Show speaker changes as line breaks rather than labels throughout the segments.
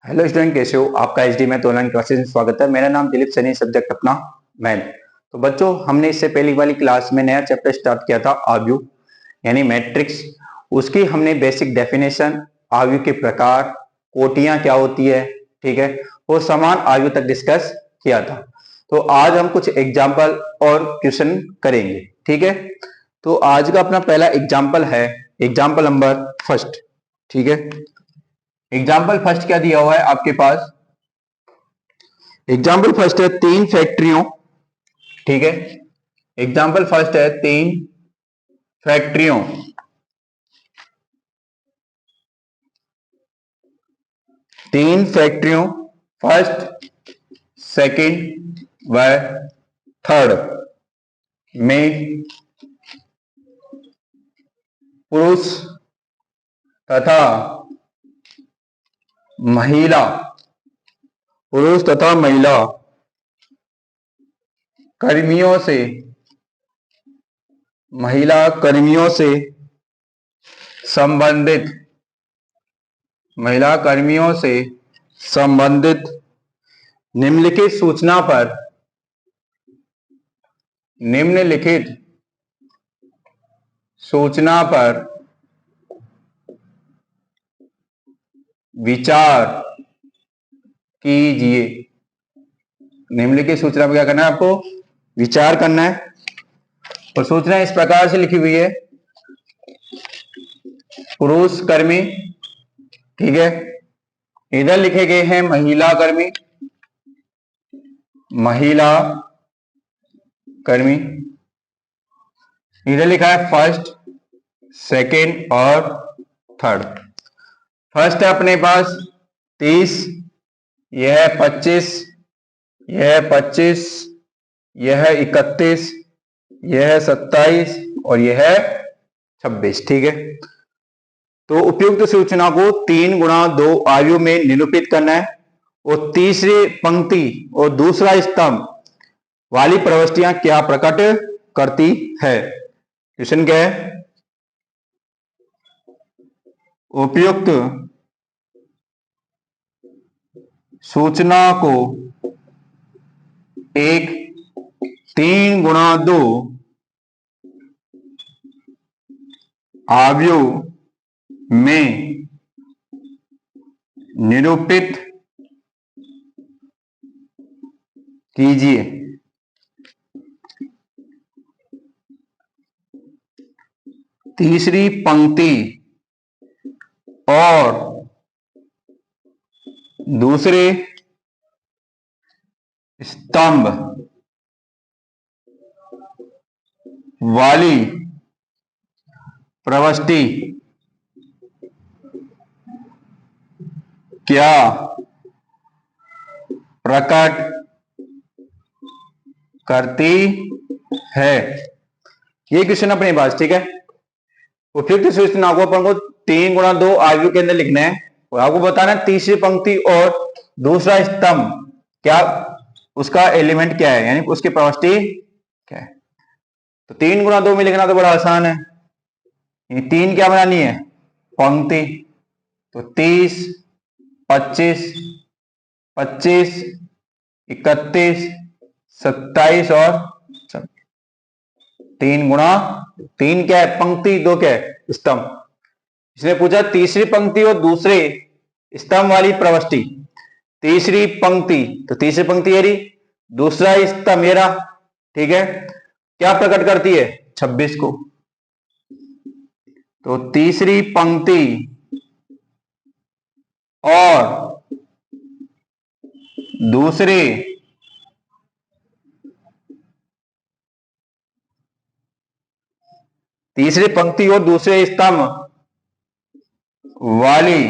Hello student, कैसे हो? आपका एचडी मैथ ऑनलाइन क्लासेस में स्वागत है। मेरा नाम दिलीप सनी, सब्जेक्ट अपना मैथ। तो बच्चों, हमने इससे पहली वाली क्लास में नया चैप्टर स्टार्ट किया था, आव्यूह यानी मैट्रिक्स। उसकी हमने बेसिक डेफिनेशन, आव्यूह के प्रकार, कोटियां क्या होती है, ठीक है, वो समान आव्यूह तक डिस्कस किया था। तो आज हम कुछ एग्जाम्पल और क्वेश्चन करेंगे, ठीक है। तो आज का अपना पहला एग्जाम्पल है एग्जाम्पल नंबर फर्स्ट, ठीक है। एग्जाम्पल फर्स्ट क्या दिया हुआ है आपके पास? एग्जाम्पल फर्स्ट है 3 फैक्ट्रियों, ठीक है। एग्जाम्पल फर्स्ट है 3 फैक्ट्रियों, 3 फैक्ट्रियों, फर्स्ट, सेकंड व थर्ड में पुरुष तथा महिला, पुरुष तथा महिला कर्मियों से, महिला कर्मियों से संबंधित, महिला कर्मियों से संबंधित निम्नलिखित सूचना पर, निम्नलिखित सूचना पर विचार कीजिए। निम्नलिखित सूचना पर क्या करना है आपको? विचार करना है। और सूचना इस प्रकार से लिखी हुई है, पुरुष कर्मी, ठीक है। इधर लिखे गए हैं महिला कर्मी, महिला कर्मी। इधर लिखा है फर्स्ट, सेकंड और थर्ड। फर्स्ट है अपने पास 30, यह है 25, यह है 25, यह है 31, यह है 27 और यह है 26, ठीक है। तो उपयुक्त सूचना को 3 गुणा 2 आयु में निरूपित करना है। और तीसरी पंक्ति और दूसरा स्तंभ वाली प्रविष्टियां क्या प्रकट करती है? क्वेश्चन क्या है? उपयुक्त सूचना को एक 3 गुणा 2 आव्यूह में निरूपित कीजिए। तीसरी पंक्ति और दूसरे स्तंभ वाली प्रविष्टि क्या प्रकट करती है? ये क्वेश्चन अपने पास, ठीक है। उपयुक्त सूचना को अपन को 3 गुणा 2 आयु के अंदर लिखना है और आपको बताना है तीसरी पंक्ति और दूसरा स्तंभ क्या, उसका एलिमेंट क्या है, यानी उसकी प्रविष्टि क्या है। तो 3 गुणा 2 में लिखना तो बड़ा आसान है। ये 3 क्या बनानी है? पंक्ति। तो 30, 25, 25, 31, 27 और 3 गुणा 3 क्या है? पंक्ति, 2 क्या है? स्तंभ। इसने पूछा तीसरी पंक्ति और दूसरे स्तंभ वाली प्रविष्टि। तीसरी पंक्ति, तो तीसरी पंक्ति है, दूसरा स्तंभ मेरा, ठीक है, क्या प्रकट करती है? 26 को। तो तीसरी पंक्ति और दूसरे तीसरी पंक्ति और दूसरे स्तंभ वाली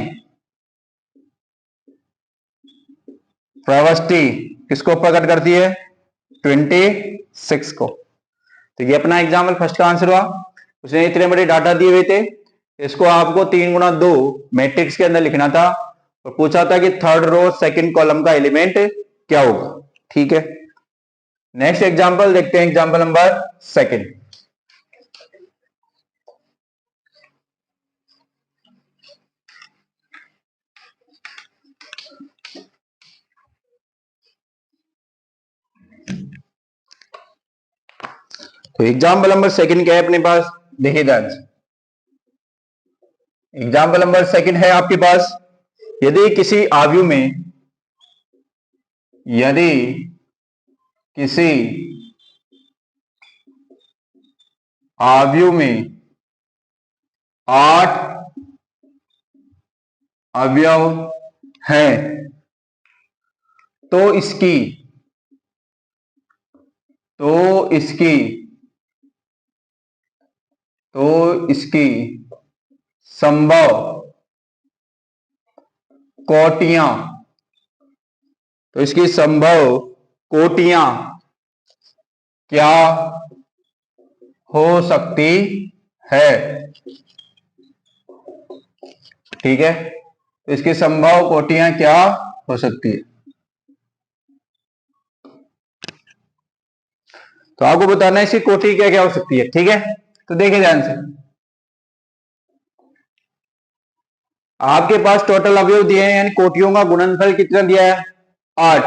प्रविष्टि किसको प्रकट करती है? 26 को। तो ये अपना एग्जाम्पल फर्स्ट का आंसर हुआ। उसने इतने बड़े डाटा दिए हुए थे, इसको आपको 3 गुणा 2 मैट्रिक्स के अंदर लिखना था और पूछा था कि थर्ड रो सेकंड कॉलम का एलिमेंट क्या होगा, ठीक है। नेक्स्ट एग्जाम्पल देखते हैं, एग्जाम्पल नंबर सेकंड। तो एग्जाम्पल नंबर सेकंड क्या है अपने पास, देखिए ध्यान से। एग्जाम्पल नंबर सेकंड है आपके पास, यदि किसी आयु में, यदि किसी आयु में 8 अवयव हैं तो इसकी संभव कोटियां, तो इसकी संभव कोटियां क्या हो सकती है, ठीक है। तो इसकी संभव कोटियां क्या हो सकती है, तो आपको बताना है इसकी कोटि क्या क्या हो सकती है, ठीक है। तो देखिए ध्यान से, आपके पास टोटल अवयव दिए हैं, यानी कोटियों का गुणनफल कितना दिया है, 8।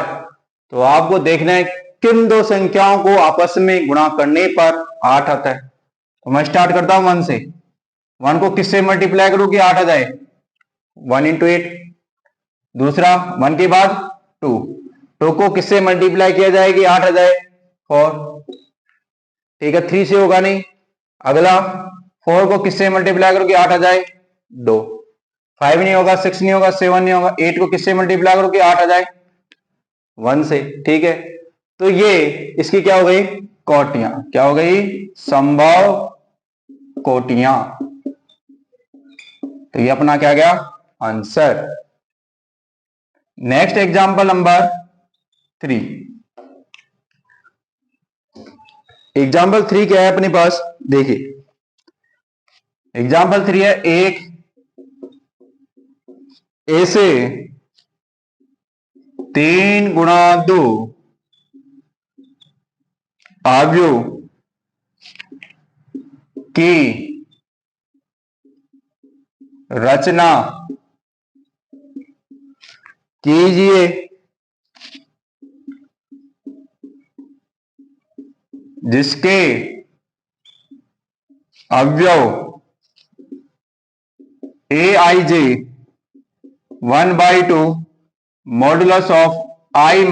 तो आपको देखना है किन दो संख्याओं को आपस में गुणा करने पर 8 आता है। तो मैं स्टार्ट करता हूं 1 से। 1 को किससे मल्टीप्लाई करूं कि 8 आ जाए, 1 × 8। दूसरा 1 के बाद 2, 2 को किससे मल्टीप्लाई किया जाए कि 8 आ जाए, 4, ठीक है। 3 से होगा नहीं। अगला 4 को किससे मल्टीप्लाई करो कि 8 आ जाए, 2। 5 नहीं होगा, 6 नहीं होगा, 7 नहीं होगा। 8 को किससे मल्टीप्लाई करो कि 8 आ जाए, 1 से, ठीक है। तो ये इसकी क्या हो गई, कोटियां, क्या हो गई, संभव कोटियां। तो ये अपना क्या गया answer. Next example number 3। Example 3 क्या है अपने पास, देखिए। एग्जाम्पल 3 है, एक ऐसे 3 × 2 अवयव की रचना कीजिए जिसके अवयव aij 1/2 modulus of i -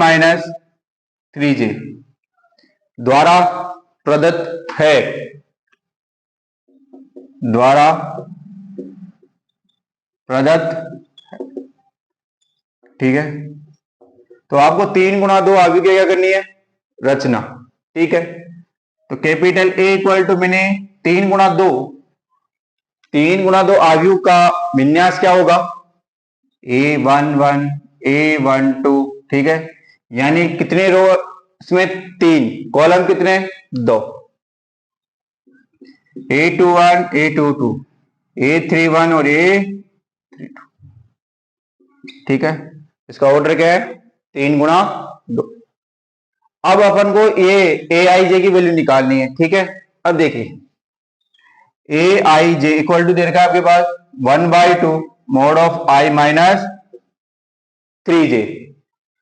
3j द्वारा प्रदत्त है, द्वारा प्रदत्त, ठीक है। तो आपको 3 × 2 अवयव क्या करनी है, रचना, ठीक है। तो कैपिटल A इक्वल टू मैंने 3 × 2, 3 × 2 अवयव का विन्यास क्या होगा, A11 A12, ठीक है। यानी कितने रो इसमें, 3, कॉलम कितने, 2, A21 A22 A31 और A32, ठीक है। इसका ऑर्डर क्या है, 3 × 2। अब अपन को ए आई जे की वैल्यू निकालनी है, ठीक है। अब देखिए ए आई जे इक्वल टू दे रखा है आपके पास 1/2 मॉड ऑफ i - 3j,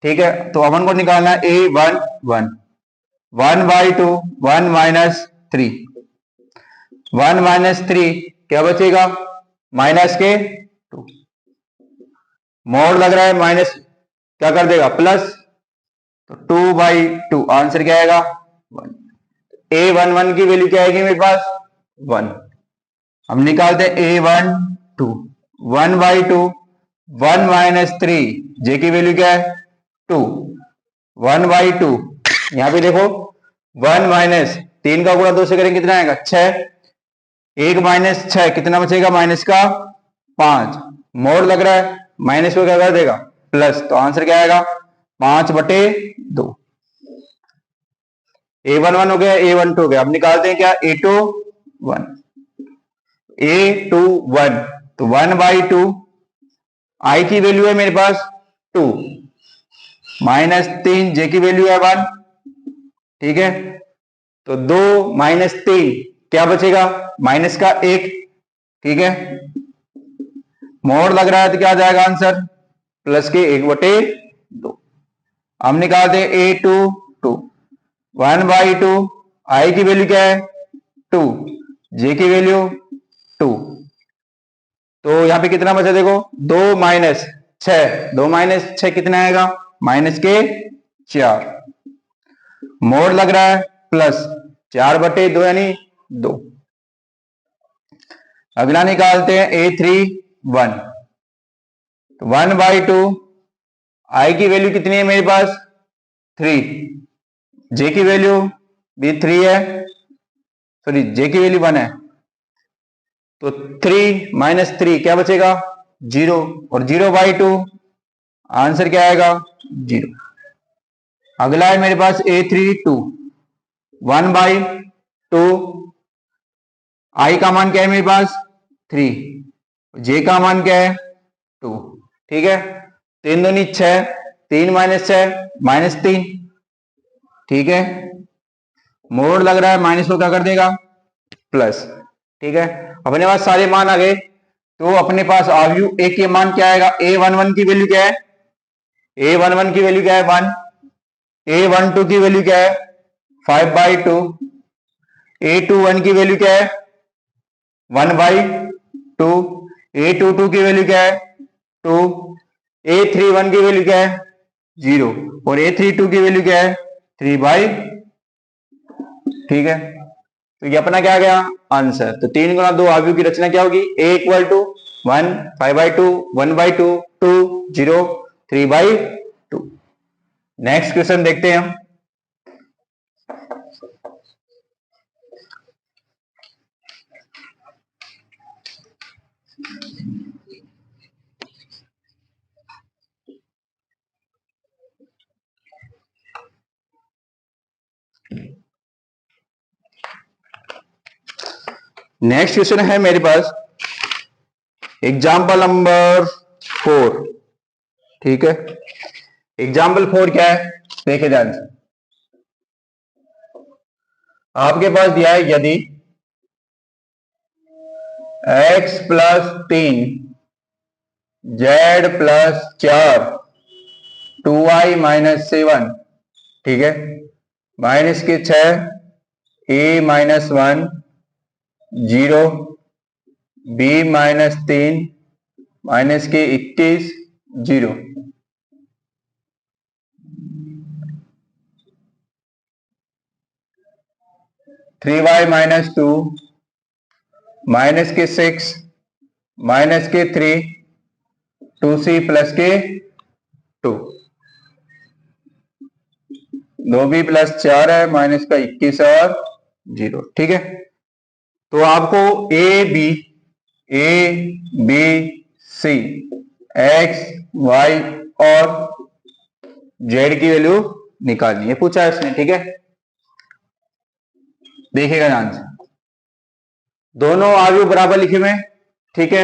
ठीक है। तो अपन को निकालना है A11 1/2 1 - 3, 1 - 3 क्या बचेगा, माइनस के 2, मोड लग रहा है माइनस, क्या कर देगा प्लस, तो 2/2 आंसर क्या आएगा 1। A11 की वैल्यू क्या आएगी मेरे पास 1। हम निकालते हैं A12 1/2 1 - 3 जे की वैल्यू क्या है 2, 1/2, यहां पे देखो 1 - 3 का गुणा 2 से करेंगे कितना आएगा 6, 1 - 6 कितना बचेगा माइनस का 5, मोड़ लग रहा है माइनस को क्या कर देगा प्लस, तो आंसर क्या आएगा 5/2। A11 हो गया, A12 हो गया। अब निकालते हैं क्या A21 तो 1/2 i की वैल्यू है मेरे पास 2 -3 j की वैल्यू है 1, ठीक है। तो 2 - 3 क्या बचेगा माइनस का 1, ठीक है। मोड़ लग रहा है तो क्या आ जाएगा आंसर प्लस के 1/2। हम निकालते हैं A22 1/2 आई की वैल्यू क्या है 2, जे की वैल्यू 2, तो यहां पे कितना बचा देखो 2 - 6, 2 - 6 कितना आएगा -4, मोड लग रहा है प्लस 4/2 यानी 2। अगला निकालते हैं A3 1, तो 1/2, आई की वैल्यू कितनी है मेरे पास 3, जे की वैल्यू भी 3 है, सॉरी जे की वैल्यू 1 है, तो 3 - 3 क्या बचेगा 0, और 0/2 आंसर क्या आएगा 0। अगला है मेरे पास A3 2, 1/2, आई का मान क्या है मेरे पास 3, जे का मान क्या है 2, ठीक है, 3 दूनी 6, 3 - 6 -3, ठीक है, मोड लग रहा है माइनस को क्या कर देगा प्लस, ठीक है। अपने पास सारे मान आ गए, तो अपने पास आयु ए के मान क्या आएगा, A11 की वैल्यू क्या है, A11 की वैल्यू क्या है 1, A12 की वैल्यू क्या है 5/2, A21 की वैल्यू क्या है 1/2, A22 की वैल्यू क्या है 2, A31 की वैल्यू क्या है 0, और A32 की वैल्यू क्या है 3/2, ठीक है। तो ये अपना क्या आ गया आंसर। तो 3 × 2 आव्यूह की रचना क्या होगी, A = 1, 5/2, 1/2, 2, 0, 3/2। नेक्स्ट क्वेश्चन देखते हैं हम। नेक्स्ट क्वेश्चन है मेरे पास एग्जाम्पल नंबर 4, ठीक है। एग्जाम्पल 4 क्या है देखे ध्यान से, आपके पास दिया है यदि x + 3 z + 4 2y - 7, ठीक है, -6 a - 1 0 b - 3 -21 0, (3y - 2 -6 -3 2c + 2), 2b + 4 है -21 और 0, ठीक है। तो आपको A B C X Y और जेड की वैल्यू निकालनी है, पूछा है इसने, ठीक है। देखिएगा ध्यान से, दोनों अवयव बराबर लिखे हुए, ठीक है,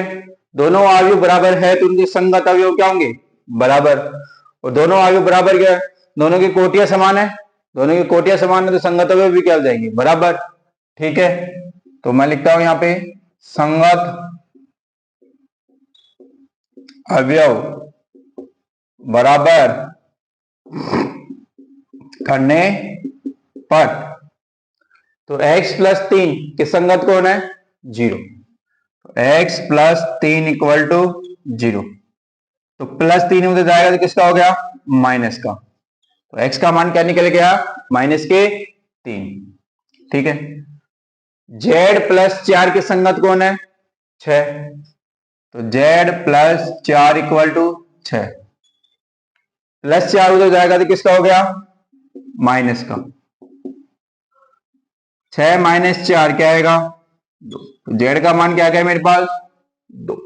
दोनों अवयव बराबर है तो उनके संगत अवयव क्या होंगे बराबर, और दोनों अवयव बराबर क्या है, दोनों की कोटियां समान है, दोनों की कोटियां समान है तो संगत अवयव भी क्या हो जाएंगे बराबर, ठीक है। तो मैं लिखता हूं यहां पे संगत अवयव बराबर करने पर, तो x + 3 के संगत कौन है 0, x + 3 = 0, तो +3 उधर जाएगा तो किसका हो गया माइनस का, तो x का मान क्या निकल गया -3, ठीक है। z + 4 के संगत कौन है 6, तो z + 4 = 6, +4 उधर जाएगा तो किसका हो गया माइनस का, 6 - 4 क्या आएगा 2, तो z का मान क्या आ गया मेरे पास 2,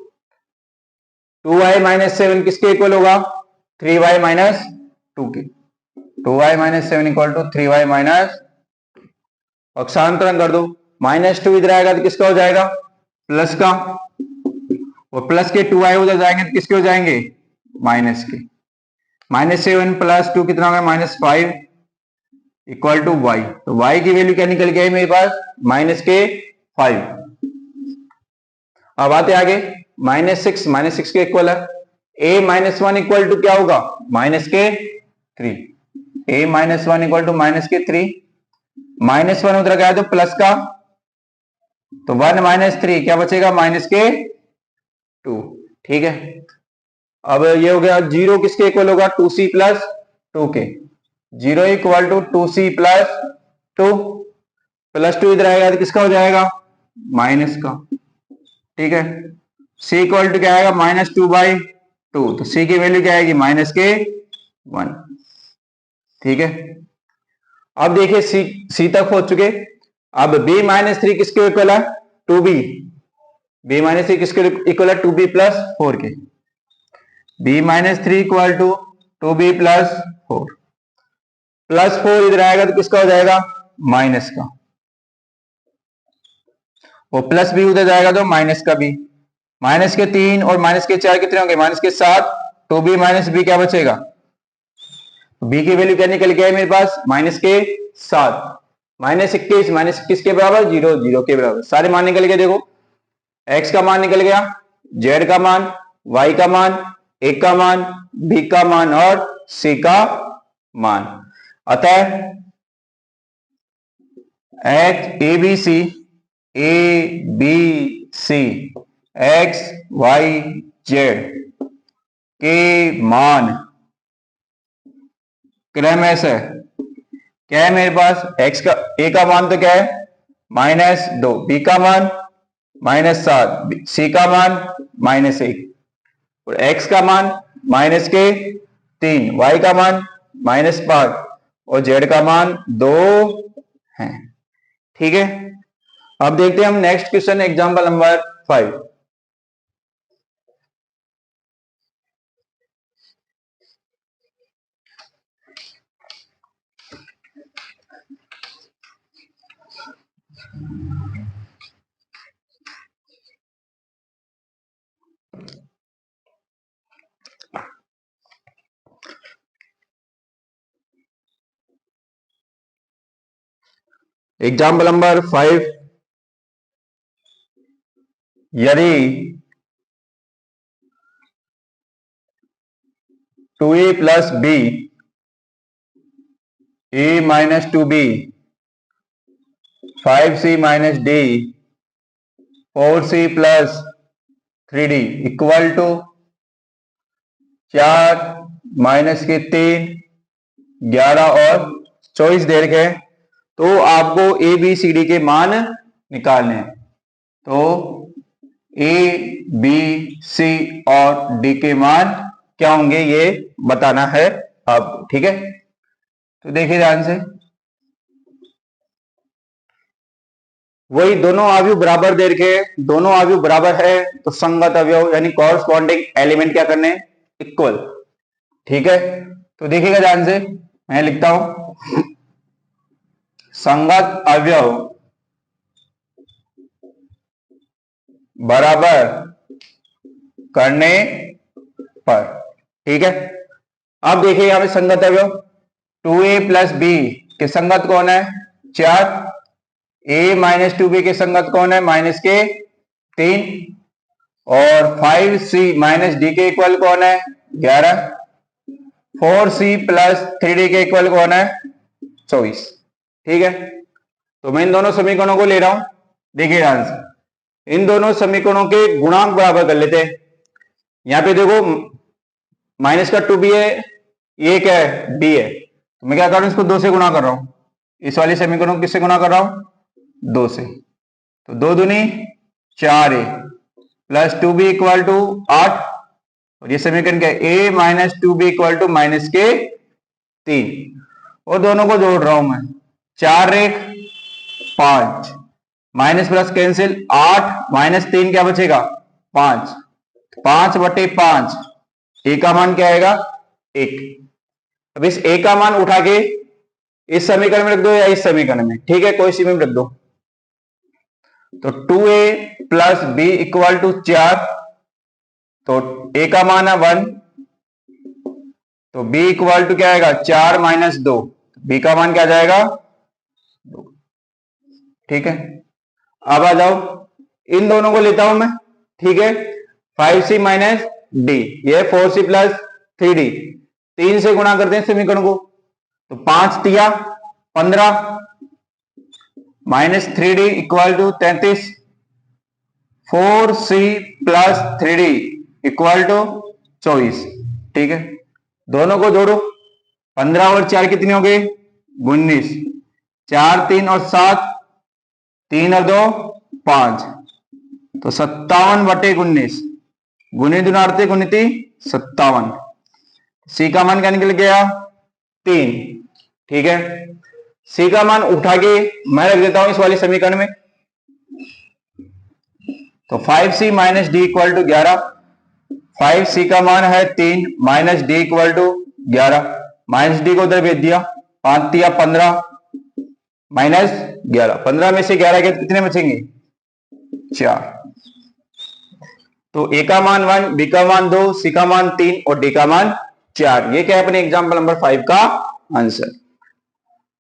2y - 7 किसके इक्वल होगा 3y - 2 के, 2y - 7 = 3y - पक्षांतरण कर दो, -2 इधर आएगा तो किसका हो जाएगा प्लस का, और प्लस के 2y उधर जाएंगे तो किसके हो जाएंगे माइनस के, -7 + 2 कितना होगा -5 = y, तो y की वैल्यू क्या निकल गई मेरे पास -5। अब आते आगे -6 के इक्वल है, a - 1 = क्या होगा -3, a - 1 = -3, -1 उधर गया तो प्लस का, तो 1 - 3 क्या बचेगा, -2। ठीक है, अब ये हो गया 0 किसके इक्वल होगा, 2c + 2 के। 0 = 2c + 2, +2 इधर आएगा तो किसका हो जाएगा, माइनस का। ठीक है, c = क्या आएगा, -2/2, तो c की वैल्यू क्या आएगी, -1। ठीक है, अब देखिए c तक हो चुके। अब b - 3 किसके इक्वल है, 2b। b - 3 किसके इक्वल है, 2b + 4 के। b - 3 = 2b + 4, +4 इधर आएगा तो किसका हो जाएगा, माइनस का। वो प्लस भी उधर जाएगा तो माइनस का भी। माइनस के 3 और माइनस के 4 कितने होंगे, माइनस के 7, तो b - b क्या बचेगा, b की वैल्यू क्या निकल गया है मेरे पास, -7, -21 के बराबर 0, 0 के बराबर, सारे मान निकल गए। देखो x का मान निकल गया, z का मान, y का मान, a का मान, b का मान और c का मान। अतः a b c x y z के मान क्रमश क्या है मेरे पास, x का a का मान तो क्या है, -2, b का मान -7, c का मान -1, और x का मान -3, y का मान -5 और z का मान 2 है। ठीक है, अब देखते हैं हम next question, example number 5। Example number 5, यदि 2a + b, a - 2b, 5c - d, 4c + 3d = 4 -3, 11 और 24 दे रखे हैं, तो आपको ए बी सी डी के मान निकालने हैं। तो ए बी सी और डी के मान क्या होंगे ये बताना है अब। ठीक है, तो देखिए ध्यान से, वही दोनों अवयव बराबर दे रखे, दोनों अवयव बराबर है तो संगत अवयव यानी कॉरस्पॉन्डिंग एलिमेंट क्या करने, इक्वल। ठीक है, तो देखिएगा ध्यान से, मैं लिखता हूं, संगत अवयव बराबर करने पर। ठीक है, अब देखिए यहां पे संगत अवयव 2a + b के संगत कौन है, 4, a - 2b के संगत कौन है, -3, और 5c - d के इक्वल कौन है, 11, 4c + 3d के इक्वल कौन है, 24। ठीक है, तो मैं इन दोनों समीकरणों को ले रहा हूं, देखिए ध्यान से, इन दोनों समीकरणों के गुणांक बराबर कर लेते हैं। यहां पे देखो -2b है, ये क्या है, b है, तो मैं क्या कर रहा हूं, इसको 2 से गुणा कर रहा हूं, इस वाले समीकरण को किससे गुणा कर रहा हूं, 2 से, तो 2 दूनी 4a + 2b = 8, और ये समीकरण क्या है, a - 2b = -3, और दोनों को जोड़ रहा हूं मैं, 4 रेख 5, माइनस प्लस कैंसिल, 8 - 3 क्या बचेगा, 5, 5/5, ए का मान क्या आएगा, 1। अब इस ए का मान उठा के इस समीकरण में रख दो या इस समीकरण में, ठीक है, कोई सी में रख दो। तो 2a + b = 4, तो a का मान है 1, तो b = क्या आएगा, 4 - 2, b का मान क्या जाएगा, 2। ठीक है, अब आ जाओ, इन दोनों को लेता हूं मैं। ठीक है, 5c - d, ये 4c + 3d, 3 से गुणा करते हैं समीकरण को, तो 5 × 3 = 15, -3d equal to 33, 4c plus 3d equal to 24। ठीक है, दोनों को जोड़ो, 15 और 4 कितने हो गए 19, 4 3 और 7, 3 और 2 5, तो 57/19 गुने दुनारते गुणिती 57। सी का मान क्या निकल गया 3। ठीक है, सी का मान उठा के मैं रख देता हूं इस वाले समीकरण में, तो 5c minus D equal to 11। 5c का मान है 3 minus D equal to 11, minus D को उधर भेज दिया, 5 दिया 15 माइनस 11, 15 में से 11 के कितने बचेंगे 4। तो ए का मान 1, बी का मान 2, सी का मान 3 और डी का मान 4। ये क्या है अपने एग्जाम्पल नंबर 5 का आंसर।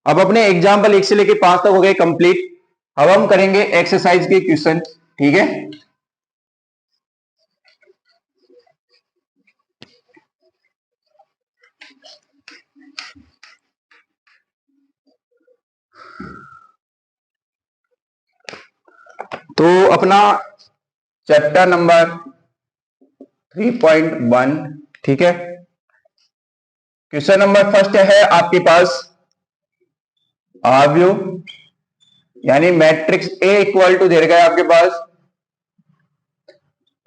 अब अपने एग्जाम्पल 1 से लेके 5 तक हो गए कंप्लीट। अब हम करेंगे एक्सरसाइज के क्वेश्चन। ठीक है, तो अपना चैप्टर नंबर 3.1। ठीक है, क्वेश्चन नंबर फर्स्ट है आपके पास अवयव यानी मैट्रिक्स ए इक्वल टू दे रखा है आपके पास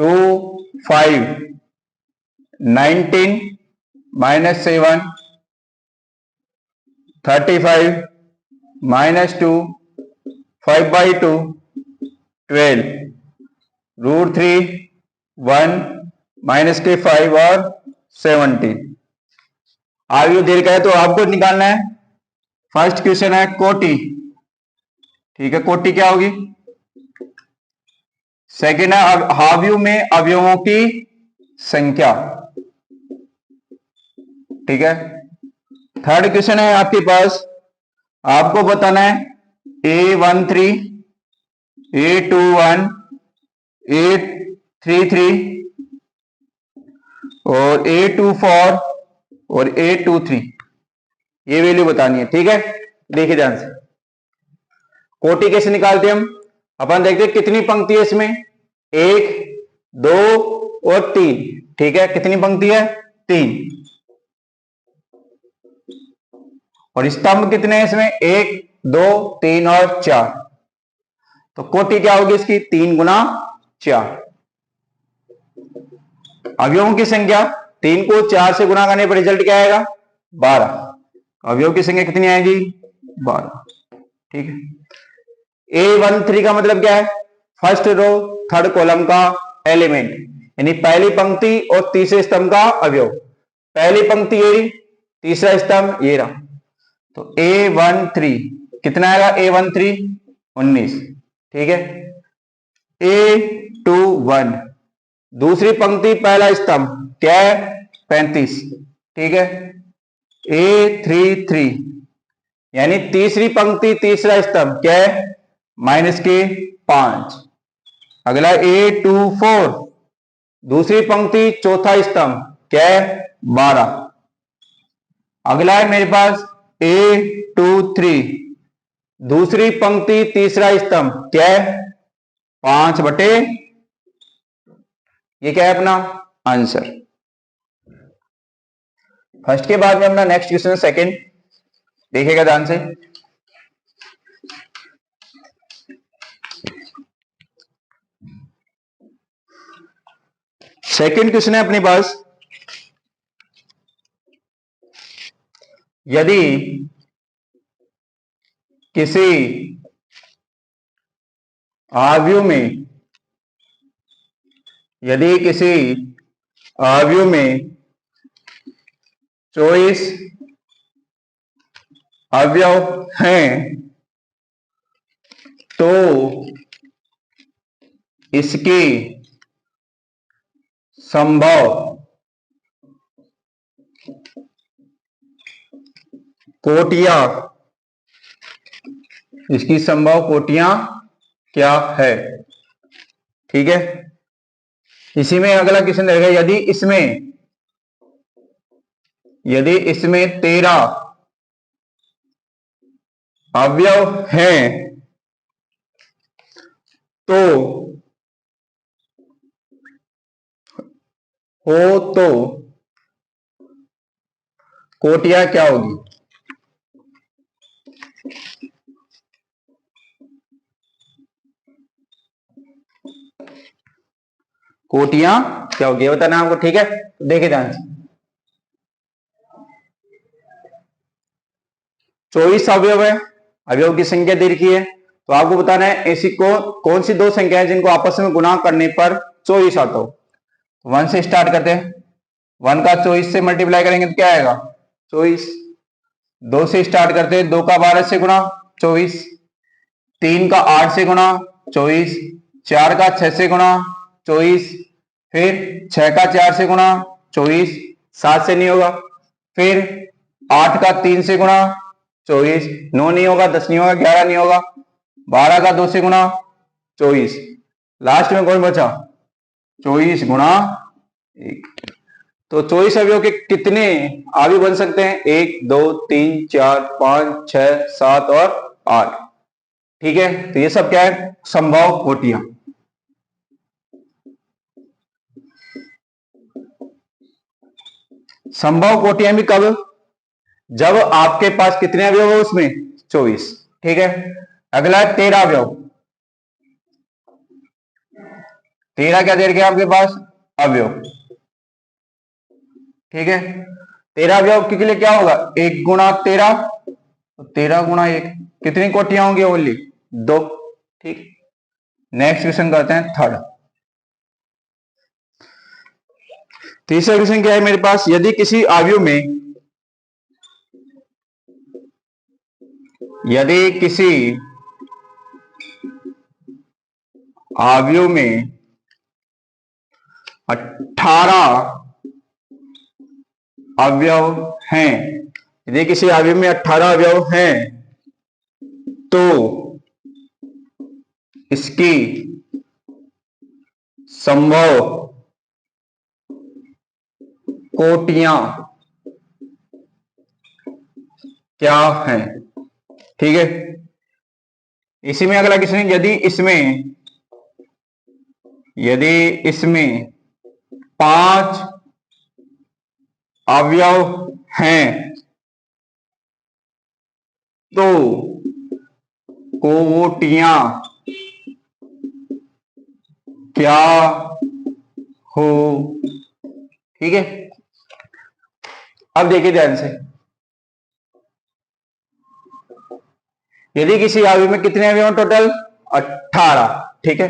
2 5 19 -7 35 -2 5/2 12 √3 1 -5 और 17 अवयव दे रखा है, तो आपको निकालना है। फर्स्ट क्वेश्चन है कोटि। ठीक है, कोटि क्या होगी। सेकेंड है अवयव में अवयवों की संख्या। ठीक है, थर्ड क्वेश्चन है आपके पास, आपको बताना है A13 A21 A33 और A24 और A23 ये वैल्यू बतानी है। ठीक है, देखिए ध्यान से कोटि कैसे निकालते हम। अपन देखते हैं कितनी पंक्ति है इसमें, 1 2 और 3। ठीक है, कितनी पंक्ति है 3, और स्तंभ कितने हैं इसमें 1 2 3 और 4। तो कोटि क्या होगी इसकी 3 गुना 4। अवयवों की संख्या 3 को 4 से गुना करने पर रिजल्ट क्या आएगा 12। अवयव की संख्या कितनी आएगी 12। ठीक है, A13 का मतलब क्या है फर्स्ट रो थर्ड कॉलम का एलिमेंट, यानी पहली पंक्ति और तीसरे स्तंभ का अवयव। पहली पंक्ति ये रही, तीसरा स्तंभ ये रहा, तो A13 कितना आएगा A13 19। ठीक है, A21 दूसरी पंक्ति पहला स्तंभ क्या है 35। ठीक है, A33 यानी तीसरी पंक्ति तीसरा स्तंभ क्या है -5। अगला A24 दूसरी पंक्ति चौथा स्तंभ क्या है 12। अगला है मेरे पास A23 दूसरी पंक्ति तीसरा स्तंभ क्या है 5/, ये क्या है अपना आंसर। फर्स्ट के बाद में अपना नेक्स्ट क्वेश्चन सेकंड, देखिएगा ध्यान से। सेकंड क्वेश्चन है अपने पास, यदि किसी अवयव में 24 अवयव हैं तो इसकी संभव कोटियां क्या है। ठीक है, इसी में अगला क्वेश्चन रहेगा, यदि इसमें 13 अवयव हैं हो तो कोटियां क्या होगी? कोटियां क्या होगी बताना आपको, ठीक है? देखिए ध्यान से, 24 अवयव है, अवयव की संख्या दे रखी है, तो आपको बताना है ऐसी कौन सी दो संख्या है जिनको आपस में गुणा करने पर 24 आता हो। 1 से स्टार्ट करते हैं, 1 का 24 से मल्टीप्लाई करेंगे तो क्या आएगा? 24। 2 से स्टार्ट करते हैं, 2 का 12 से गुणा 24, 3 का 8 से गुणा 24, 4 का 6 से गुणा 24, फिर 6 का 4 से गुणा 24, 7 से नहीं होगा, फिर 8 का 3 से गुणा 24, 9 नहीं होगा, 10 नहीं होगा, 11 नहीं होगा, 12 का 2 से गुणा 24, लास्ट में कौन बचा? 24 गुणा 1। तो 24 अवयव के कितने अवयव बन सकते हैं? 1 2 3 4 5 6 7 और 8। ठीक है, तो ये सब क्या है? संभव कोटियां। संभव कोटियां भी कब? जब आपके पास कितने अवयव हो उसमें? 24। ठीक है, अगला है 13 अवयव। 13 क्या दे रखे आपके पास? अवयव। ठीक है, 13 अवयव के लिए क्या होगा? 1 गुणा 13, तो 13 गुणा 1, कितनी कोटियां होंगी? ओनली 2। ठीक, नेक्स्ट क्वेश्चन करते हैं थर्ड। तीसरा क्वेश्चन क्या है मेरे पास? यदि किसी अवयव में, यदि किसी अवयव में 18 अवयव हैं, यदि किसी अवयव में 18 अवयव हैं, तो इसकी संभव कोटियां क्या हैं? ठीक है, इसी में अगला क्वेश्चन, यदि इसमें 5 अवयव हैं, तो कोटियां क्या हो? ठीक है, अब देखिए ध्यान से, यदि किसी अवयव में कितने अवयव हैं? टोटल 18। ठीक है,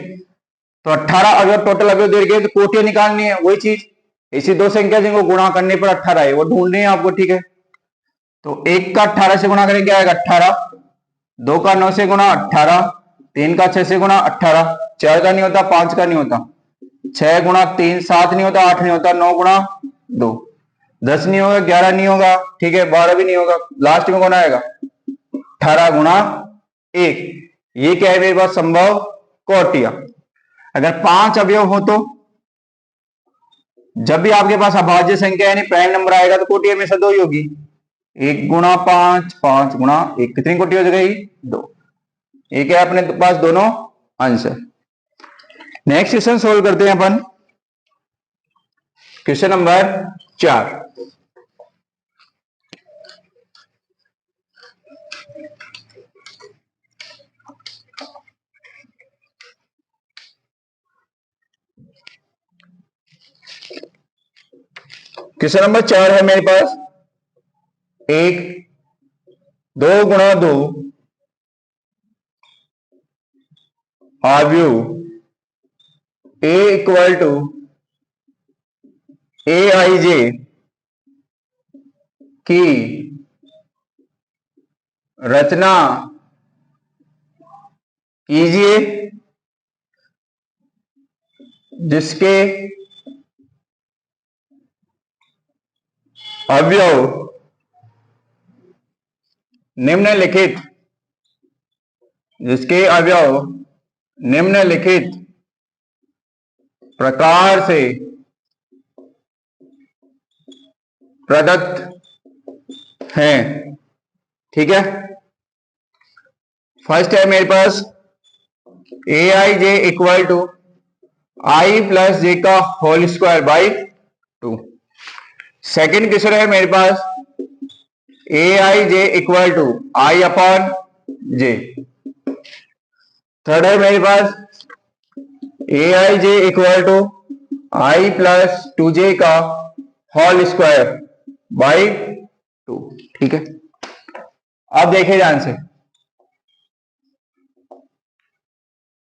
तो 18 अवयव टोटल अवयव दे रखे, तो कोटियां निकालनी है, वही चीज, इसी दो संख्या जिनको गुणा करने पर 18 है वो ढूंढनी है आपको। ठीक है, तो 1 का 18 से गुणा करें क्या आएगा? 18। 2 का 9 से गुणा 18, 3 का 6 से गुणा 18, 4 का नहीं होता, 5 का नहीं होता, 6 गुणा 3 7 नहीं होता, 8 नहीं होता, 9 गुणा 2 10 नहीं होगा, 11 नहीं होगा, ठीक है, 12 भी नहीं होगा, लास्ट में कौन आएगा? 18 गुणा 1। ये क्या है मेरे पास? संभव कोटियां। अगर 5 अवयव हो तो जब भी आपके पास अभाज्य संख्या यानी प्राइम नंबर आएगा तो कोटि हमेशा 2 ही होगी। 1 गुणा 5, 5 गुणा 1, कितनी कोटि हो जाएगी? 2। एक है अपने पास दोनों आंसर। नेक्स्ट क्वेश्चन सोल्व करते हैं अपन, क्वेश्चन नंबर 4। क्वेश्चन नंबर 4 है मेरे पास, 1 2 गुणा 2 अवयव ए इक्वल टू ए आई जे की रचना कीजिए, जिसके अवयव निम्नलिखित, जिसके अवयव निम्नलिखित प्रकार से प्रदत्त हैं। ठीक है, फर्स्ट है मेरे पास A I J equal to I plus J का whole square by 2। Second question है मेरे पास A I J equal to I upon J. Third है मेरे पास A I J equal to I plus 2j का होल स्क्वायर बाई 2। ठीक है, अब देखिए ध्यान से,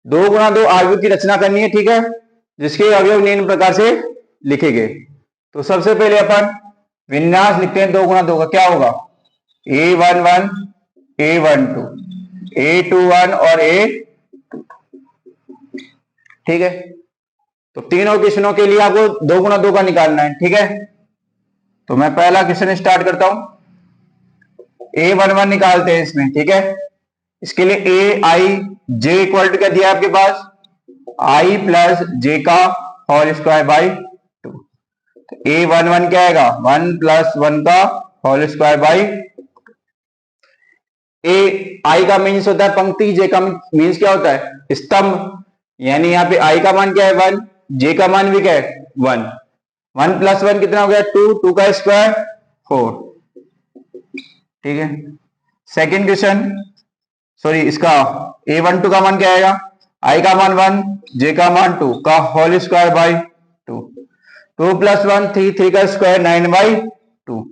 2 गुणा 2 अवयव की रचना करनी है। ठीक है, जिसके अवयव निम्न प्रकार से लिखे गए। तो सबसे पहले अपन विन्यास लिखते हैं 2 गुणा 2 का। क्या होगा, A11 A12 A21 और A, ठीक है। तो तीनों क्वेश्चनों के लिए आपको 2 गुणा 2 का निकालना है। ठीक है, तो मैं पहला क्वेश्चन स्टार्ट करता हूं। A11 निकालते हैं इसमें। ठीक है, इसके लिए ए आई जे इक्वल टू क्या दिया आपके पास, आई प्लस जे का होल स्क्वायर बाई 2। A11 क्या आएगा, 1 प्लस 1 का होल स्क्वायर बाई। ए आई का मीन्स होता है पंक्ति, जे का मीन्स क्या होता है, स्तंभ। यानी यहाँ पे आई का मान क्या है 1, जे का मान भी क्या है 1। 1 प्लस 1 कितना हो गया 2, 2 का स्क्वायर 4। ठीक है, सेकेंड क्वेश्चन, सॉरी इसका A12 का मान क्या आएगा, आई का मान 1, जे का मान 2 का होल स्क्वायर बाई 2। 2 प्लस 1 3, 3 का स्क्वायर 9 बाई 2।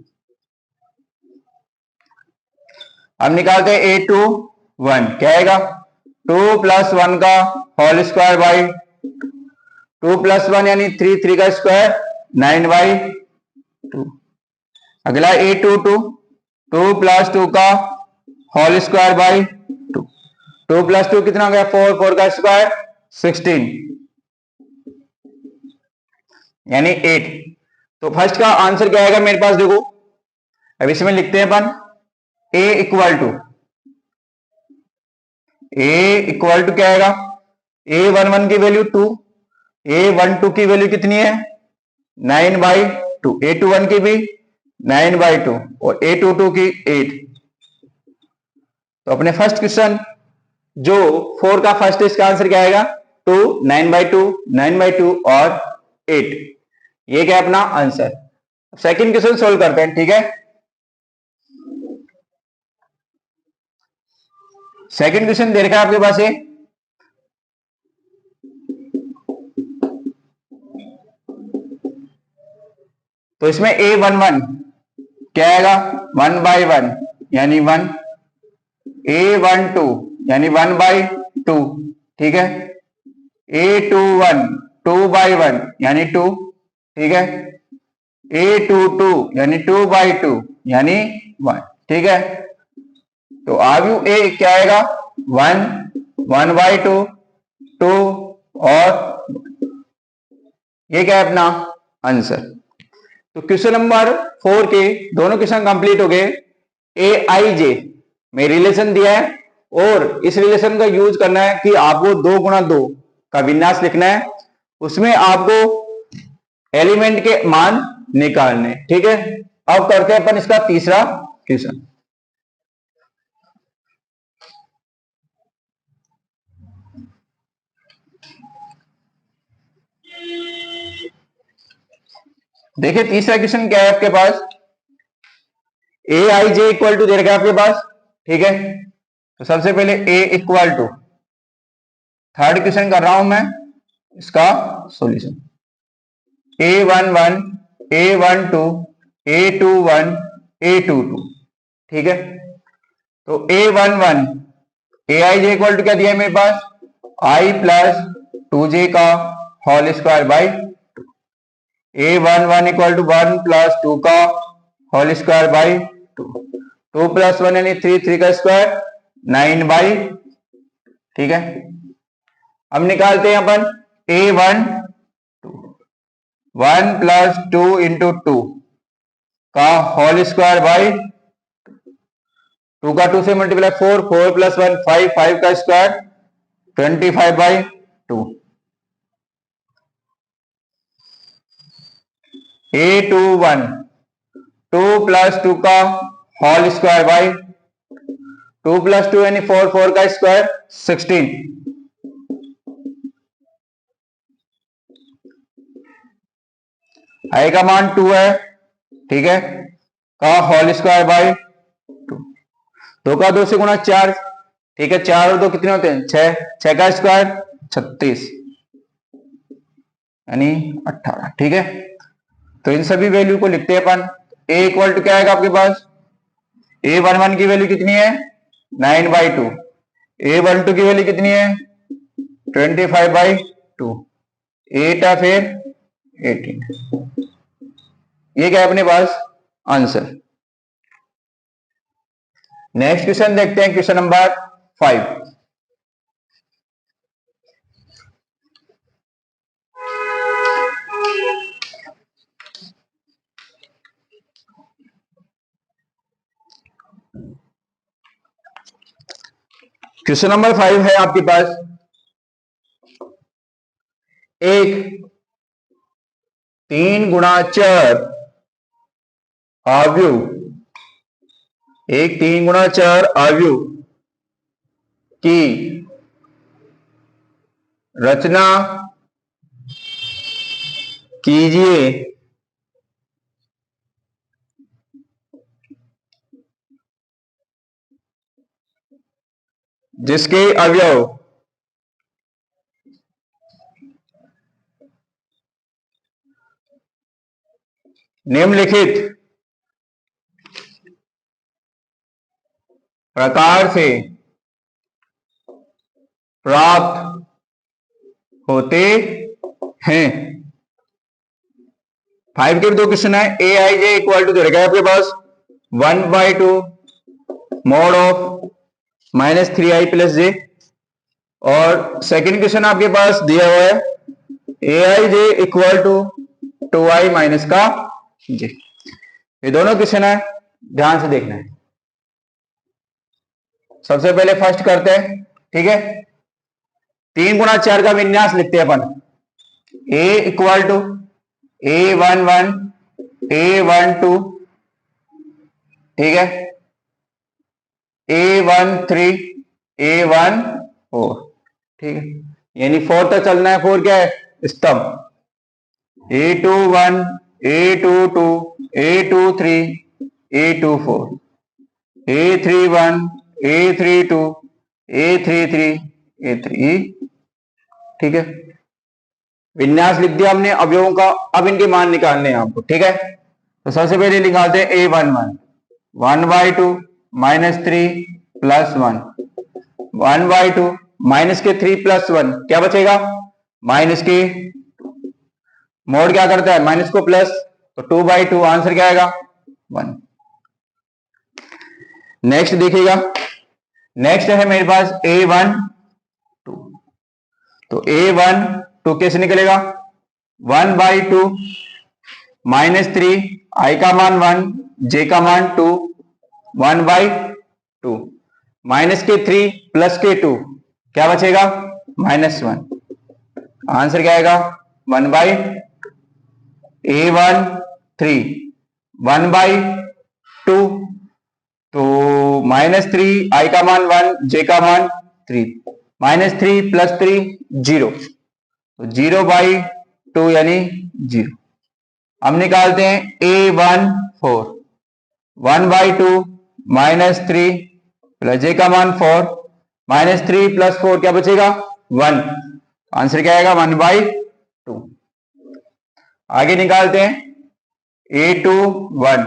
अब निकालते हैं A21 क्या आएगा, 2 प्लस 1 का होल स्क्वायर बाई 2 प्लस 1 यानी 3, 3 का स्क्वायर 9 बाई 2। अगला A22 2 प्लस 2 का होल स्क्वायर बाई 2। 2 प्लस 2 कितना हो गया 4, 4 का स्क्वायर 16 यानी 8। तो फर्स्ट का आंसर क्या आएगा मेरे पास, देखो अब इसमें लिखते हैं अपन A इक्वल टू क्या आएगा, A11 की वैल्यू 2, A12 की वैल्यू कितनी है 9 बाई 2, A21 की भी 9 बाई 2 और A22 की 8। तो अपने फर्स्ट क्वेश्चन जो 4 का फर्स्ट, इसका आंसर क्या आएगा 2, 9 बाई 2, 9 बाई 2 और 8। ये क्या अपना आंसर। सेकंड क्वेश्चन सोल्व करते हैं। ठीक है, सेकंड क्वेश्चन दे रखा है आपके पास ये, तो इसमें A11 क्या आएगा 1 बाई 1 यानी 1, A12 यानी 1 बाई 2। ठीक है, A21 2 बाई 1 यानी 2। ठीक है, A22 यानी 2 बाई 2 यानी 1। ठीक है, तो अवयव A क्या आएगा 1, 1 बाई 2, 2 और ये क्या है अपना आंसर। तो क्वेश्चन नंबर 4 के दोनों क्वेश्चन कंप्लीट हो गए। ए आई जे में रिलेशन दिया है और इस रिलेशन का यूज करना है कि आपको 2 गुणा 2 का विन्यास लिखना है, उसमें आपको एलिमेंट के मान निकालने। ठीक है, अब करते हैं अपन इसका तीसरा क्वेश्चन। देखिए तीसरा क्वेश्चन क्या है आपके पास, A I J equal to दे रखा है आपके पास। ठीक है, तो सबसे पहले ए इक्वल टू, थर्ड क्वेश्चन कर रहा हूं मैं इसका solution, A11 A12 A21 A22। ठीक है, तो A11 A I J equal to क्या दिया है मेरे पास, आई प्लस 2j का whole square by A11 equal to 1 plus 2 का होल स्क्वायर बाई 2, 2 प्लस 1 यानी 3, 3 का स्क्वायर 9 बाई। ठीक है, अब निकालते हैं अपन A1 1 प्लस 2 इंटू 2 का होल स्क्वायर बाई 2 का 2 से मल्टीप्लाई 4, 4 प्लस 1 5, 5 का स्क्वायर 25 बाई 2। A21 2 प्लस 2 का होल स्क्वायर बाई 2 प्लस 2 यानी 4, 4 का स्क्वायर 16। आई का मान 2 है, ठीक है, का होल स्क्वायर बाई 2, 2 का 2 से गुणा 4, ठीक है, 4 और 2 कितने होते हैं 6, 6 का स्क्वायर 36 यानी 18, ठीक है। तो इन सभी वैल्यू को लिखते हैं अपन। ए इक्वल टू क्या आएगा आपके पास, A11 की वैल्यू कितनी है 9/2, A12 की वैल्यू कितनी है 25/2, 8 है फिर 18, ये क्या है अपने पास आंसर। नेक्स्ट क्वेश्चन देखते हैं, क्वेश्चन नंबर 5। क्वेश्चन नंबर 5 है आपके पास, एक 3 गुणा 4 आव्यूह, एक 3 गुणा 4 आव्यूह की रचना कीजिए जिसके अवयव निम्नलिखित प्रकार से प्राप्त होते हैं। 5 के भी 2 क्वेश्चन है। ए आई जे इक्वल टू रहेगा आपके पास 1/2 मॉड ऑफ -3i प्लस जे, और सेकंड क्वेश्चन आपके पास दिया हुआ है ए I J equal to 2i minus का जे। ये दोनों क्वेश्चन है, ध्यान से देखना है। सबसे पहले फर्स्ट करते हैं, ठीक है। 3 गुणा 4 का विन्यास लिखते हैं अपन। ए इक्वल टू A11 A12, ठीक है, A13 A14, ठीक है, यानी 4 तक चलना है। 4 क्या है स्तंभ। A21 A22 A23 A24 A31 A32 A33 A3, ठीक है। विन्यास लिख दिया हमने अवयवों का, अब इनके मान निकालने हैं आपको, ठीक है। तो सबसे पहले निकालते हैं A11 1/2 -3 + 1, 1/2 माइनस के 3 + 1 क्या बचेगा माइनस के, मोड क्या करता है माइनस को प्लस, तो 2/2 आंसर क्या आएगा 1। नेक्स्ट देखिएगा, नेक्स्ट है मेरे पास A12, तो A12 कैसे निकलेगा 1/2 -3 i का मान 1 j का मान 2 1/2 माइनस के 3 प्लस के 2 क्या बचेगा -1, आंसर क्या आएगा 1/2। A13 1/2, तो -3 i का मान 1 j का मान 3, -3 + 3 0, तो 0/2 यानी 0। हम निकालते हैं A14 1/2 -3 + j का मान 4 -3 + 4 क्या बचेगा 1, आंसर क्या आएगा 1/2। आगे निकालते हैं A21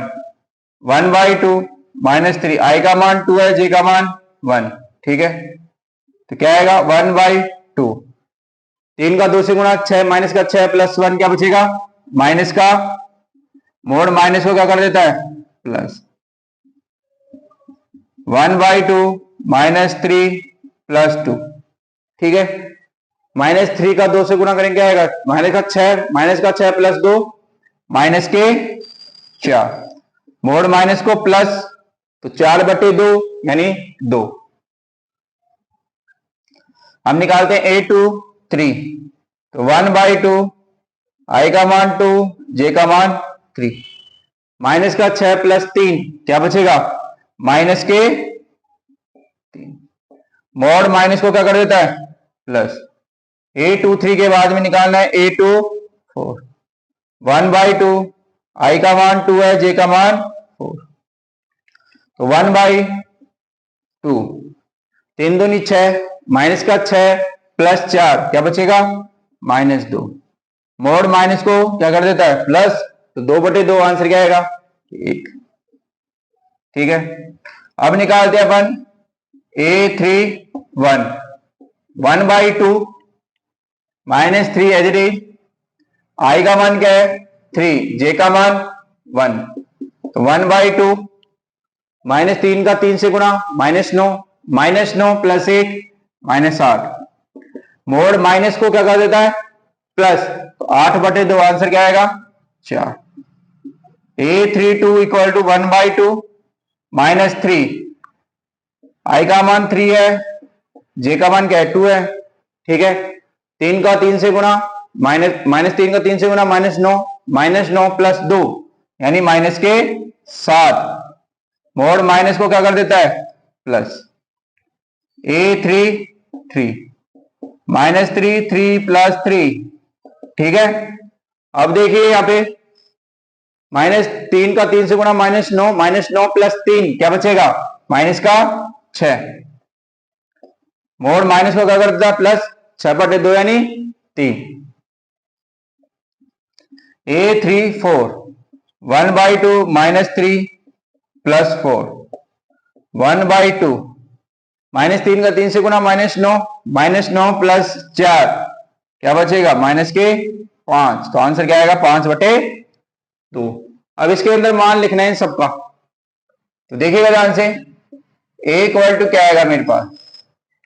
1/2 -3 i का मान 2 है j का मान 1, ठीक है, तो क्या आएगा 1/2। 3 का 2 से गुणा 6 माइनस का 6 + 1 क्या बचेगा माइनस का, मोड माइनस को क्या कर देता है प्लस, 1/2 -3 + 2, ठीक है। -3 का 2 से गुणा करेंगे क्या आएगा माइनस का 6 + 2 माइनस के 4, मोड माइनस को प्लस, तो 4/2 यानी 2। हम निकालते हैं A23, तो 1/2 i का मान 2 j का मान 3, माइनस का 6 + 3 क्या बचेगा माइनस के 3, मोड माइनस को क्या कर देता है प्लस। A23 के बाद में निकालना है A24, 1/2, आई का मान 2 है, जे का मान 4, तो 1/2, 3 दूनी 6, माइनस का 6 प्लस 4 क्या बचेगा -2। मोड माइनस को क्या कर देता है प्लस, तो 2/2 आंसर क्या आएगा 1। ठीक है, अब निकालते हैं अपन A31, 1/2 -3 एज इट इज, आई का मान क्या है 3, जे का मान 1, तो 1/2 -3 का 3 से गुणा -9 प्लस 1 -8, मोड माइनस को क्या कर देता है प्लस, तो 8/2 आंसर क्या आएगा 4। A32 इक्वल टू 1/2 -3, आई का मान 3 है, जे का मान क्या है 2 है। ठीक है, 3 का 3 से गुणा -3 का 3 से गुणा -9 प्लस 2 यानी -7, मोड माइनस को क्या कर देता है प्लस। A33 -3 प्लस 3, ठीक है। अब देखिए यहाँ पे -3 का 3 से गुणा -9 प्लस 3 क्या बचेगा माइनस का 6, मोड माइनस को क्या कर देता है प्लस, 6/2 यानी 3। A34 1/2 -3 प्लस 4, 1/2 -3 का 3 से गुणा -9 प्लस 4 क्या बचेगा -5, तो आंसर क्या आएगा 5/2। अब इसके अंदर मान लिखना है इन सबका, तो देखिएगा ध्यान से। A इक्वल टू क्या आएगा मेरे पास,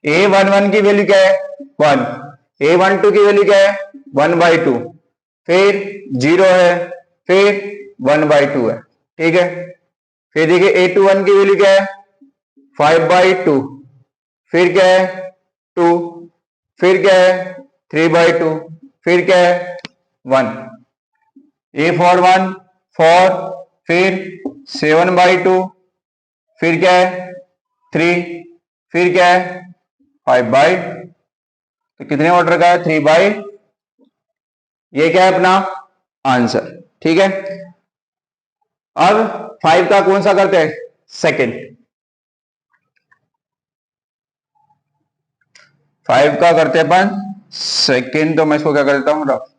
A11 की वैल्यू क्या है 1, A12 की वैल्यू क्या है 1/2, फिर 0 है, फिर 1/2 है। ठीक है, फिर देखिए A21 की वैल्यू क्या है 5/2, फिर क्या है 2, फिर क्या है 3/2, फिर क्या है 1, A41 4, फिर 7/2, फिर क्या है 3, फिर क्या है 5/2, तो कितने ऑर्डर का है 3/, ये क्या है अपना आंसर। ठीक है, अब 5 का कौन सा करते हैं सेकंड, 5 का करते हैं अपन सेकंड, तो मैं इसको क्या कर देता हूं रफ।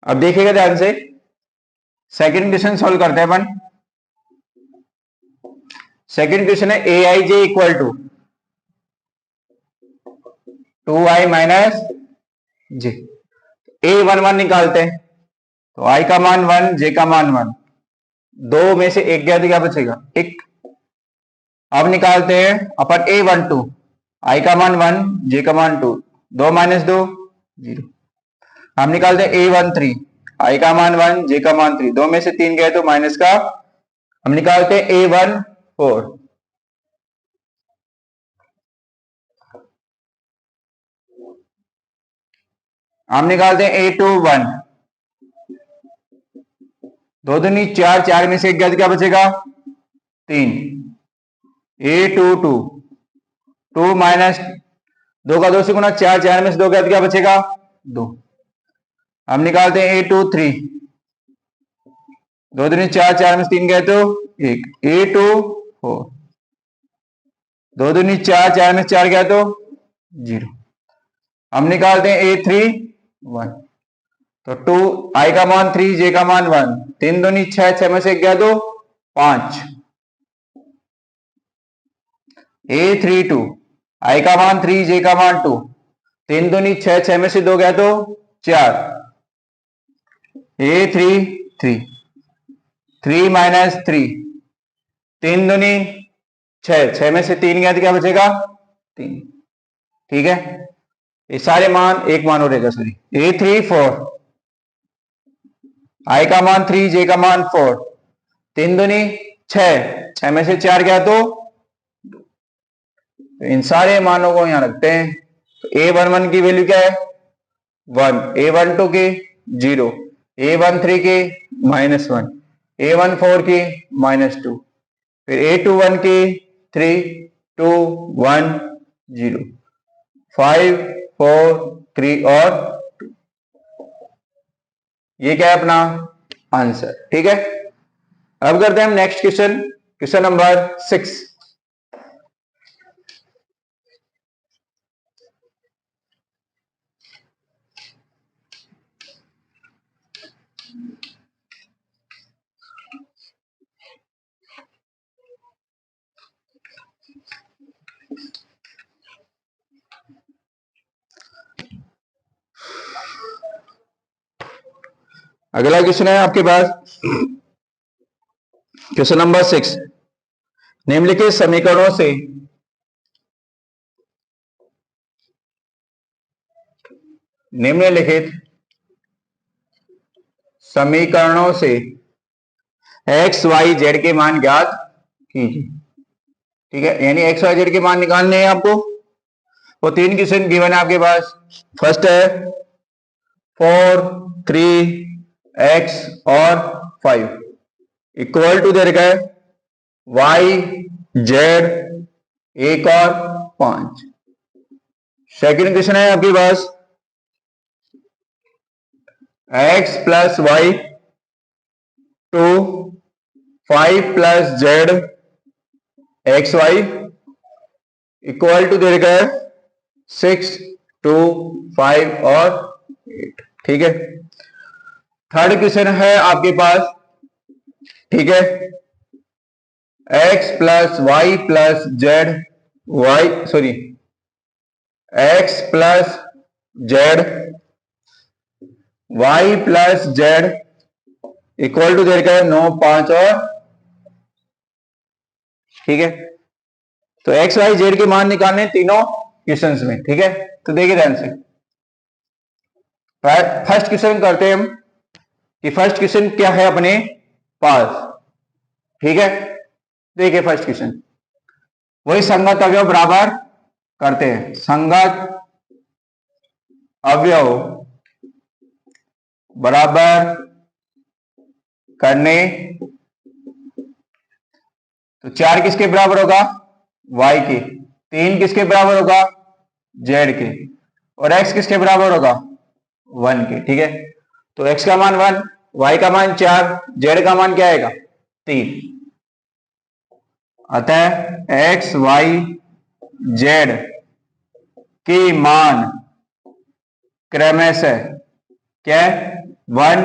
अब देखिएगा ध्यान से, सेकंड क्वेश्चन सॉल्व करते हैं अपन। सेकंड क्वेश्चन है Aij equal to 2i minus J, A11 निकालते हैं, तो i का मान 1, जे का मान 1, दो में से एक गया तो क्या बचेगा 1। अब निकालते हैं अपन A12, i का मान 1, जे का मान 2, 2 - 2 0। हम निकालते हैं A13, i का मान 1, जे का मान 3, 2 में से 3 गए तो माइनस का। हम निकालते हैं A14, हम निकालते हैं A21, 2 दूनी 4, 4 में से एक गया तो क्या बचेगा 3। A22 2 माइनस 2 का 2 से गुना 4, 4 में से 2 गया तो क्या बचेगा 2। हम निकालते हैं A23, 2 दूनी 4, 4 में से 3 गए तो 1। A24 2 दूनी 4, 4 में से 4 गया तो 0। हम निकालते हैं A31, तो 2 i का मान 3, जे का मान 1, 3 दूनी 6, 6 में से 1 गया तो 5। A32 i का मान 3, जे का मान 2, 3 दूनी 6, 6 में से 2 गया तो 4। A33 3 माइनस 3, 3 दूनी 6, 6 में से 3 गया तो क्या बचेगा 3। ठीक है, ये सारे मान एक मान हो रहेगा सॉरी। A34 i का मान 3, जे का मान 4, 3 दूनी छह में से 4 गया तो इन सारे मानों को यहां रखते हैं। तो A11 की वैल्यू क्या है 1, A12 की 0, A13 की -1, A14 की -2, फिर A21 की 3, 2, 1, 0, 5, 4, 3 और 2। ये क्या है अपना आंसर। ठीक है, अब करते हैं हम नेक्स्ट क्वेश्चन, क्वेश्चन नंबर 6। अगला क्वेश्चन है आपके पास क्वेश्चन नंबर 6। निम्नलिखित समीकरणों से एक्स वाई जेड के मान ज्ञात कीजिए। ठीक है, यानी एक्स वाई जेड के मान निकालने हैं आपको। वो 3 क्वेश्चन गिवन है आपके पास। फर्स्ट है 4, 3, x और 5 इक्वल टू दे रखा है वाई जेड 1 और 5। सेकेंड क्वेश्चन है आपके पास x plus Y 2, 5 plus Z X Y equal to दे रखा है 6, 2, 5 और 8। ठीक है, थर्ड क्वेश्चन है आपके पास, ठीक है, x plus Y plus Z X plus Z Y plus Z equal to दे रखा है 9, 5 और। ठीक है, तो एक्स वाई जेड के मान निकालने तीनों क्वेश्चंस में। ठीक है, तो देखिए ध्यान से फर्स्ट क्वेश्चन करते हैं हम कि फर्स्ट क्वेश्चन क्या है अपने पास। ठीक है, देखिए फर्स्ट क्वेश्चन वही संगत अवयव बराबर करते हैं। संगत अवयव बराबर करने, तो 4 किसके बराबर होगा y के, 3 किसके बराबर होगा z के, और x किसके बराबर होगा 1 के। ठीक है, तो x का मान 1, y का मान 4, z का मान क्या आएगा 3। अतः x y z के मान क्रमशः क्या 1,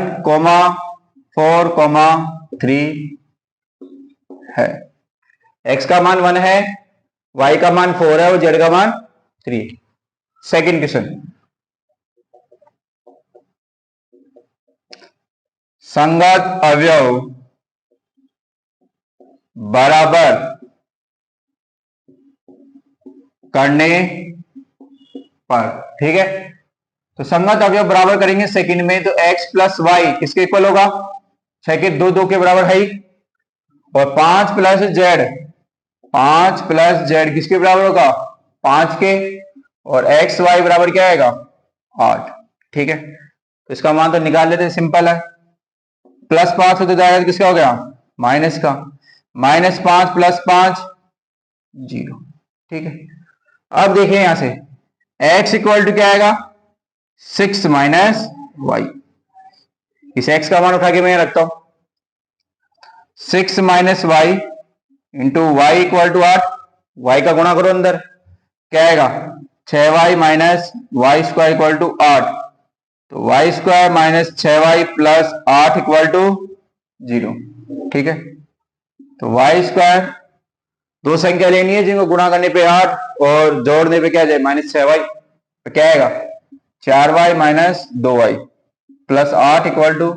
4, 3 है। x का मान 1 है, y का मान 4 है और z का मान 3। सेकंड क्वेश्चन, संगत अवयव बराबर करने पर। ठीक है, तो संगत अवयव बराबर करेंगे सेकंड में, तो x प्लस वाई किसके इक्वल होगा 6 के 2 2 के बराबर है ही, और 5 प्लस जेड किसके बराबर होगा 5 के, और एक्स वाई बराबर क्या आएगा 8। ठीक है, तो इसका मान तो निकाल लेते, सिंपल है। +5 होते जाएगा तो किसका हो गया माइनस का, -5 + 5 0। ठीक है, अब देखिए यहां से x इक्वल टू क्या आएगा 6 माइनस वाई। इस x का मान उठा के मैं रखता हूं, 6 minus Y into Y equal to 8, Y का गुणा करो अंदर, क्या आएगा 6y minus Y square equal to 8, तो Y square minus 6y plus 8 equal to 0। ठीक है, तो वाई स्क्वायर दो संख्या लेनी है जिनको गुणा करने पे 8 और जोड़ने पे क्या जाए -6y, तो क्या आएगा 4y minus 2y plus 8 equal to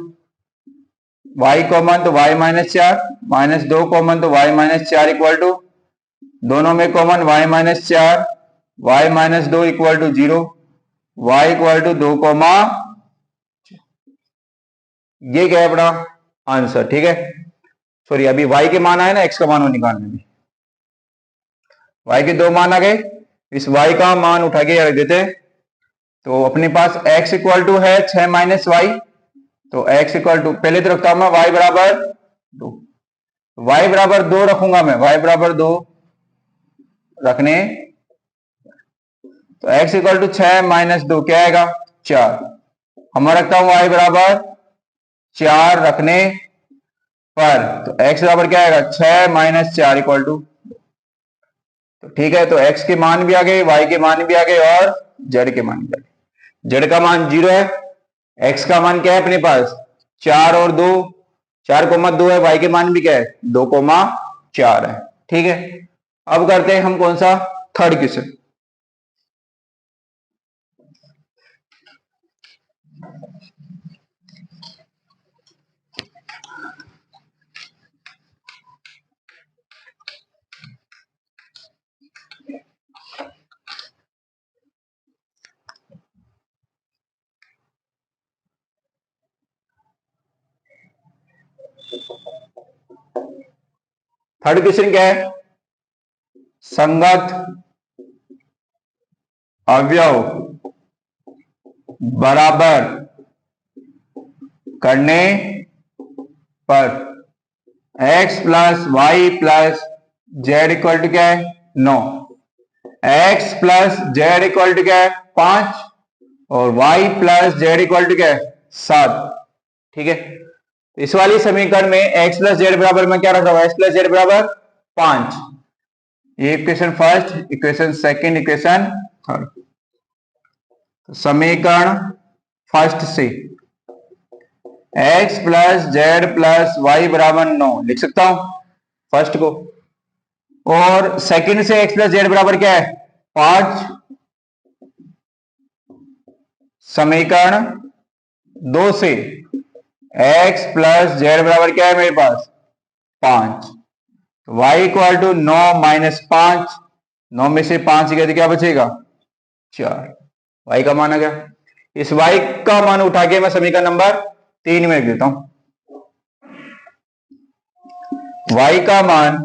y common तो y -4 -2 कॉमन तो y -4 इक्वल टू दोनों में common y -4 y -2 equal to 0, y equal to 2, ये क्या है अपना आंसर। ठीक है, सॉरी अभी y के मान आए ना, x का मान वो निकालने में। y के 2 मान आ गए, इस y का मान उठा के रख देते हैं। तो अपने पास x इक्वल टू है 6 माइनस वाई, तो x इक्वल टू पहले तो रखता हूं मैं y बराबर 2, y बराबर 2 रखूंगा मैं, y बराबर 2 रखने, तो x इक्वल टू 6 माइनस 2 क्या आएगा 4। हम रखता हूं y बराबर 4 रखने पर, तो x बराबर क्या आएगा 6 माइनस 4 इक्वल टू, तो ठीक है। तो x के मान भी आ गए, y के मान भी आ गए और z के मान भी आ गए। z का मान 0 है, x का मान क्या है अपने पास 4 और 2, 4,2 है, y के मान भी क्या है 2,4 है। ठीक है, अब करते हैं हम कौन सा थर्ड क्वेश्चन। थर्ड क्वेश्चन क्या है, संगत अवयव बराबर करने पर x plus Y plus Z equal to क्या है 9, x plus Z equal to क्या है 5 और y plus Z equal to क्या है 7। ठीक है, इस वाली समीकरण में x प्लस जेड बराबर मैं क्या रख रहा हूं, x प्लस जेड बराबर 5। ये equation first, equation second, equation third. तो समीकरण फर्स्ट से x plus Z plus Y बराबर 9 लिख सकता हूं फर्स्ट को, और सेकंड से x प्लस जेड बराबर क्या है 5। समीकरण 2 से x प्लस जेड बराबर क्या है मेरे पास 5, तो y इक्वल टू 9 माइनस 5, 9 में से 5 गए तो क्या बचेगा 4, y का मान आ गया। इस y का मान उठा के मैं समीकरण नंबर 3 में लिख देता हूं, y का मान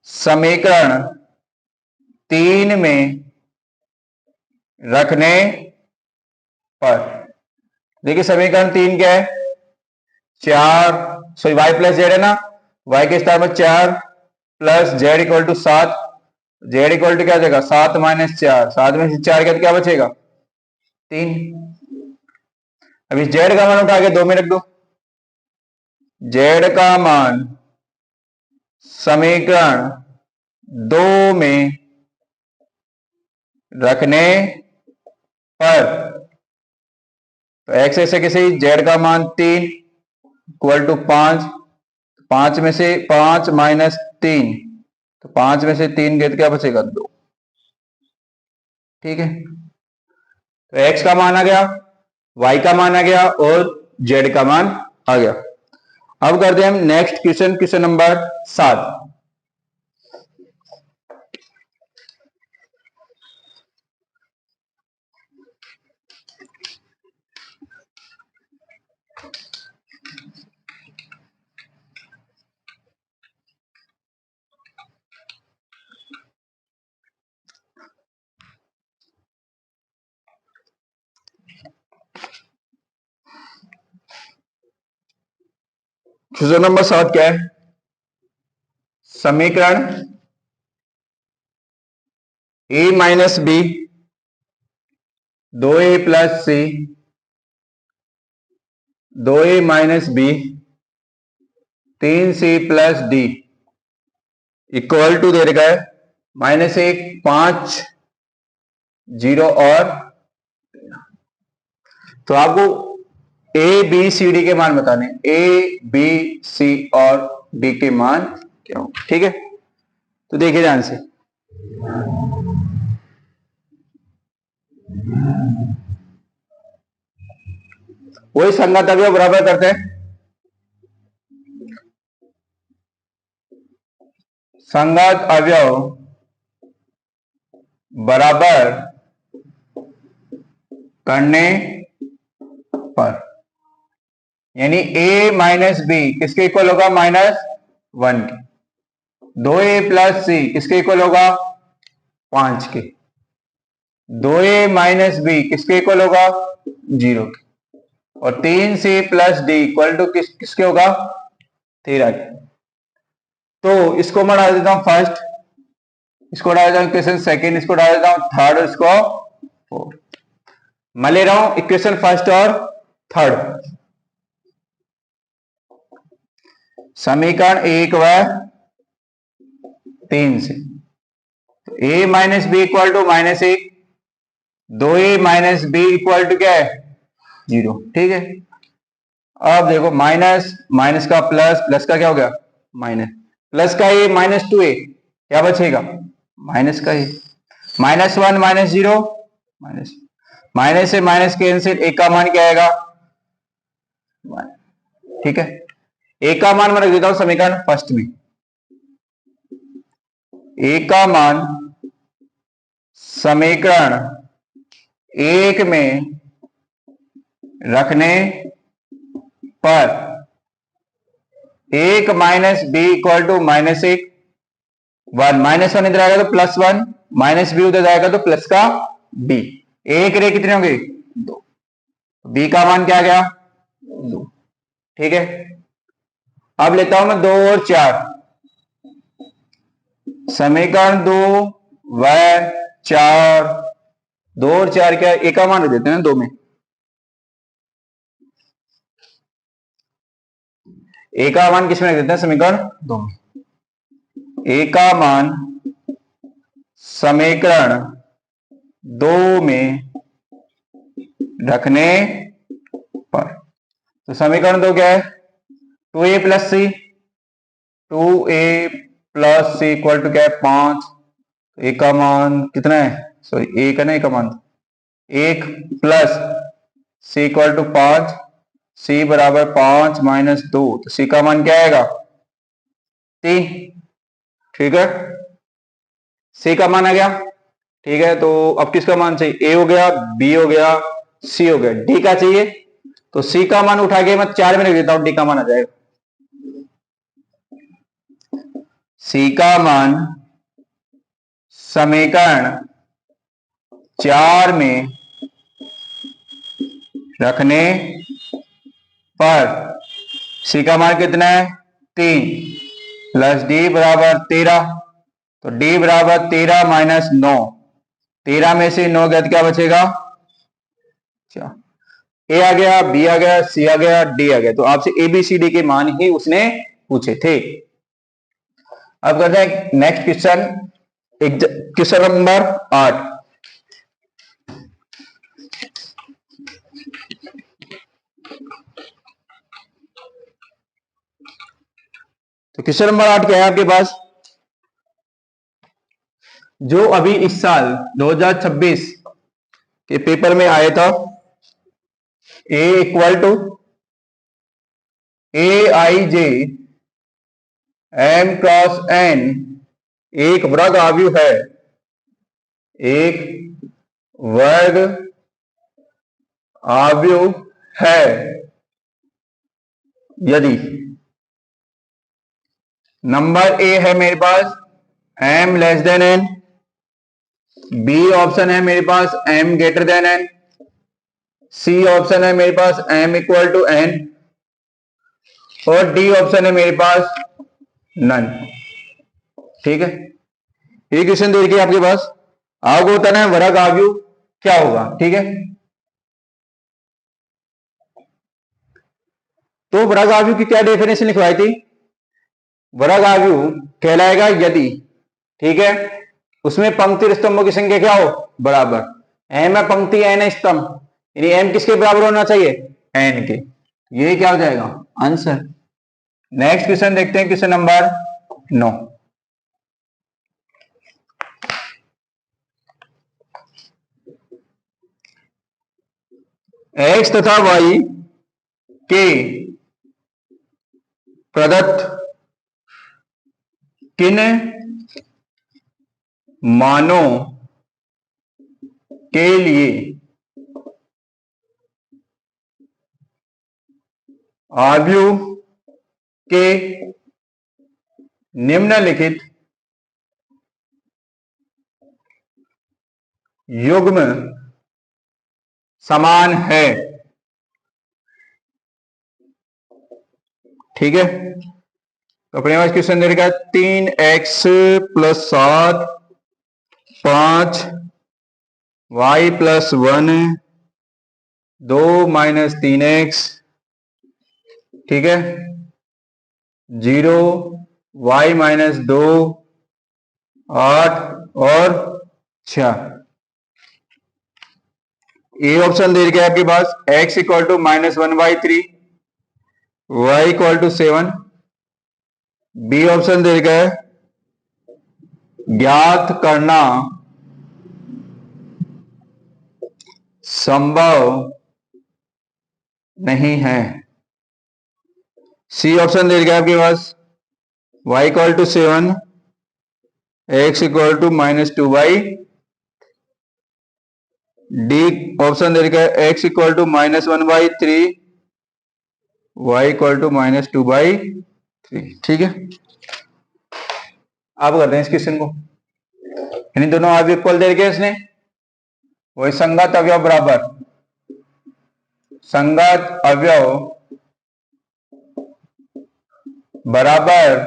समीकरण 3 में रखने पर, देखिए समीकरण 3 क्या है 4, सॉरी y प्लस जेड है ना, y के स्थान पर 4 plus Z equal to 7, Z equal to क्या जाएगा 7 माइनस 4, 7 में से 4 क्या, तो क्या बचेगा 3। अब इस जेड का मान उठा के 2 में रख दो, जेड का मान समीकरण 2 में रखने पर, तो x ऐसे कैसे, जेड का मान 3 इक्वल टू 5, 5 में से 5 माइनस 3, तो 5 में से 3 गए तो क्या बचेगा 2। ठीक है, तो x का मान आ गया, y का मान आ गया और z का मान आ गया। अब करते हैं हम next question, question number 7। Question number 7 क्या है, समीकरण a minus B 2a plus C 2a minus B 3c plus D equal to दे रखा है -1 5 0 और, तो आपको ए बी सी डी के मान बताने, ए बी सी और डी के मान क्या हो। ठीक है, तो देखिए ध्यान से, वही संगत अवयव बराबर करते हैं, संगत अवयव बराबर करने पर यानी a माइनस बी किसके इक्वल होगा? -1 के। 2a प्लस सी किसके इक्वल होगा? 5 के। 2a माइनस बी किसके इक्वल होगा? 0 के। और 3c plus D equal to किसके होगा? 13 के। तो इसको मैं डाल देता हूं फर्स्ट, इसको डाल देता हूं इक्वेशन सेकेंड, इसको डाल देता हूं थर्ड, और इसको फोर्थ। मैं ले रहा हूं इक्वेशन फर्स्ट और थर्ड। समीकरण 1 व 3 से तो a minus B equal to -1, 2a minus B equal to क्या है? 0। ठीक है। अब देखो माइनस माइनस का प्लस, प्लस का क्या हो गया? माइनस, प्लस का ये -2a, क्या बचेगा? माइनस का ही। -1 -0 माइनस, माइनस से माइनस कैंसिल, एक का मान क्या आएगा? ठीक है। एक का मान मैं रख देता हूं समीकरण फर्स्ट में। एक का मान समीकरण 1 में रखने पर 1 माइनस बी इक्वल टू -1, 1 इधर आएगा तो +1, माइनस बी उधर जाएगा तो प्लस का बी। एक रे कितने होंगे? 2। बी का मान क्या आ गया? 2। ठीक है। अब लेता हूं मैं 2 और 4। समीकरण 2 व 4, 2 और 4 क्या? एक का मान रख देते हैं ना 2 में। एक का मान किसमें रख देते हैं? समीकरण 2 में। एक का मान समीकरण 2 में रखने पर, तो समीकरण 2 क्या है? 2a plus C, 2a plus C equal to क्या है? 5। एक का मान कितना है? सॉरी, एक है ना, एक का मान 1 प्लस सी इक्वल टू 5, सी बराबर 5 माइनस 2, तो सी का मान क्या आएगा? 3। ठीक है। सी का मान आ गया। ठीक है। तो अब किसका मान चाहिए? ए हो गया, बी हो गया, सी हो गया, डी का चाहिए। तो सी का मान उठा के मैं 4 में रख देता हूं, डी का मान आ जाएगा। सी का मान समीकरण 4 में रखने पर सी का मान कितना है? 3 प्लस डी बराबर 13, तो डी बराबर 13 माइनस 9, 13 में से 9 गया तो क्या बचेगा? ए आ गया, बी आ गया, सी आ गया, डी आ गया। तो आपसे ए बी सी डी के मान ही उसने पूछे थे। अब करते हैं नेक्स्ट क्वेश्चन, क्वेश्चन नंबर 8। तो क्वेश्चन नंबर 8 क्या है आपके पास? जो अभी इस साल 2026 के पेपर में आया था, A equal to AIJ M cross N एक वर्ग आव्यूह है, एक वर्ग आव्यूह है यदि नंबर ए है मेरे पास m less than n, B option है मेरे पास m greater than n, C option है मेरे पास m इक्वल टू n, और डी ऑप्शन है मेरे पास नन। ठीक है। ये क्वेश्चन दे रखिए आपके पास, आग होता है वर्ग आव्यूह क्या होगा? ठीक है। तो वर्ग आव्यूह की क्या डेफिनेशन लिखवाई थी? वर्ग आव्यूह कहलाएगा यदि, ठीक है, उसमें पंक्ति और स्तंभों की संख्या क्या हो? बराबर। m है पंक्ति, n है स्तंभ, यानी m किसके बराबर होना चाहिए? n के। ये क्या हो जाएगा? आंसर। नेक्स्ट क्वेश्चन देखते हैं, क्वेश्चन नंबर 9। x तथा y के प्रदत्त किन मानों के लिए अवयव के निम्नलिखित युग्म समान है। ठीक है, तो अपने पास क्वेश्चन दे रखा है 3x + 7 5y + 1 2 - 3x, ठीक है, 0 y - 2 8 और 6। ए ऑप्शन दे रखा है आपके पास x = -1/3, y = 7। बी ऑप्शन दे रखा है ज्ञात करना संभव नहीं है। सी ऑप्शन दे रखा है आपके पास y = 7, x = -2/। डी ऑप्शन दे रखा है x = -1/3, y = -2/3। ठीक है, आप करते हैं इस क्वेश्चन को, यानी दोनों अवयव इक्वल दे रखे इसने, वही संगत अवयव बराबर, संगत अवयव बराबर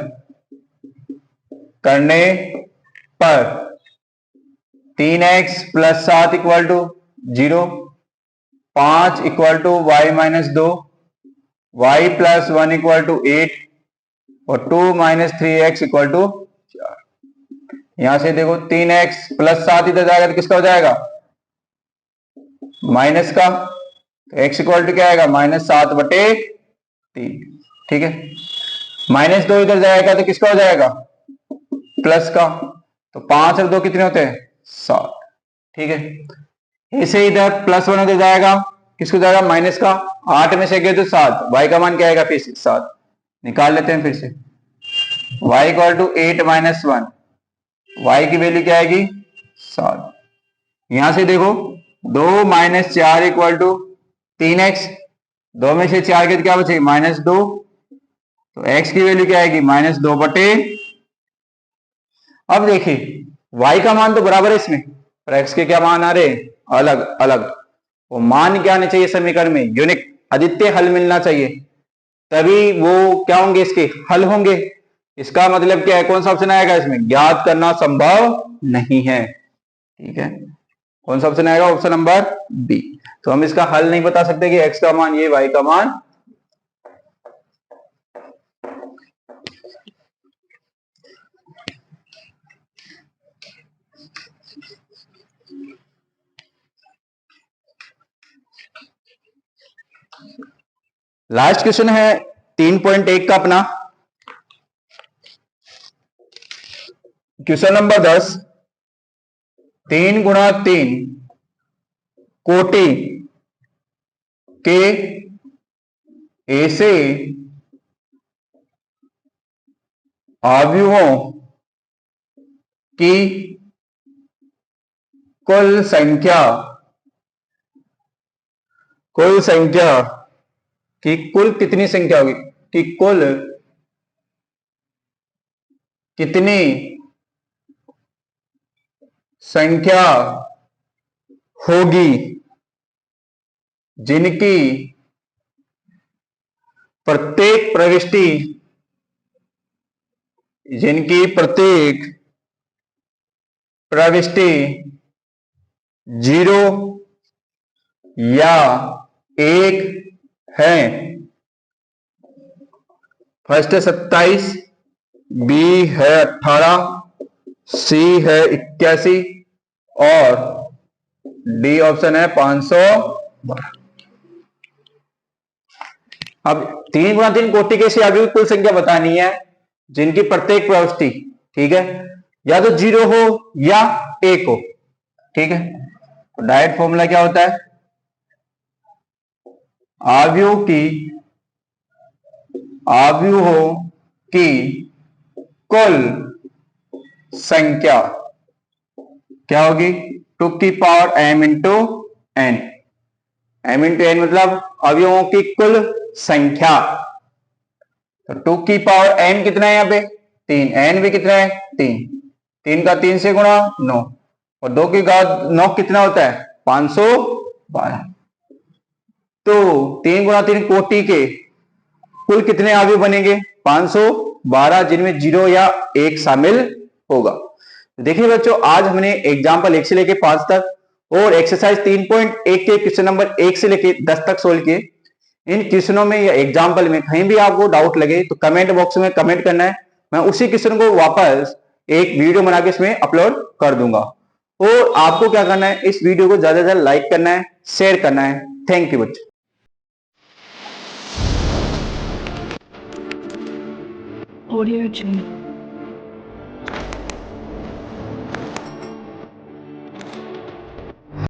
करने पर 3x + 7 = 0, 5 = y - 2, y + 1 = 8 और 2 - 3x = 4। यहां से देखो 3x + 7 इधर जाएगा तो किसका हो जाएगा, माइनस का, तो x = क्या आएगा, -7/3। ठीक है, -2 इधर जाएगा तो किसका हो जाएगा, प्लस का, तो 5 और 2 कितने होते हैं, 7। ठीक है, इसे इधर +1 इधर जाएगा, किसको जाएगा, माइनस का, 8 में से गए तो 7, y का मान क्या आएगा, फिर 7 निकाल लेते हैं फिर से, y = 8 - 1, y की वैल्यू क्या आएगी, 7। यहां से देखो 2 - 4 = 3x, 2 में से 4 के तो क्या बचेगी, -2, तो x की वैल्यू क्या आएगी, -2/। अब देखिए y का मान तो बराबर है इसमें, पर x के क्या मान आ रहे हैं, अलग अलग। वो मान क्या आने चाहिए समीकरण में, यूनिक अद्वितीय हल मिलना चाहिए, तभी वो क्या होंगे, इसके हल होंगे। इसका मतलब क्या है, कौन सा ऑप्शन आएगा इसमें, ज्ञात करना संभव नहीं है। ठीक है, कौन सा ऑप्शन आएगा, ऑप्शन नंबर बी। तो हम इसका हल नहीं बता सकते कि x का मान ये, y का मान। लास्ट क्वेश्चन है 3.1 का अपना, क्वेश्चन नंबर 10, 3 × 3 कोटि के ऐसे अवयवों की कुल संख्या की कुल कितनी संख्या होगी, कि कुल कितनी संख्या होगी जिनकी प्रत्येक प्रविष्टि 0 या 1 है। फर्स्ट है 27, बी है 18, सी है 81 और डी ऑप्शन है 512। अब 3 × 3 कोटि के अवयव की कुल संख्या बतानी है जिनकी प्रत्येक प्रविष्टि, ठीक है, या तो 0 हो या 1 हो। ठीक है, तो डायरेक्ट फॉर्मूला क्या होता है, अवयवों की कुल संख्या क्या होगी, 2m × n। m × n मतलब अवयवों की कुल संख्या। तो 2 की पावर n कितना है यहाँ पे 3, n भी कितना है 3, 3 का 3 से गुणा 9, और 2 की घात 9 कितना होता है 512। तो 3 गुणा 3 कोटि के कुल कितने अवयव बनेंगे 512, जिनमें 0 या 1 शामिल होगा। देखिए बच्चों, आज हमने एग्जाम्पल 1 से लेके 5 तक और एक्सरसाइज 3.1 के क्वेश्चन नंबर 1 से लेके 10 तक सोल्व किए। इन क्वेश्चनों में या एग्जाम्पल में कहीं भी आपको डाउट लगे तो कमेंट बॉक्स में कमेंट करना है, मैं उसी क्वेश्चन को वापस एक वीडियो बना के इसमें अपलोड कर दूंगा। और आपको क्या करना है, इस वीडियो को ज्यादा से ज्यादा लाइक करना है, शेयर करना है। थैंक यू बच्चों।
Audio Jungle.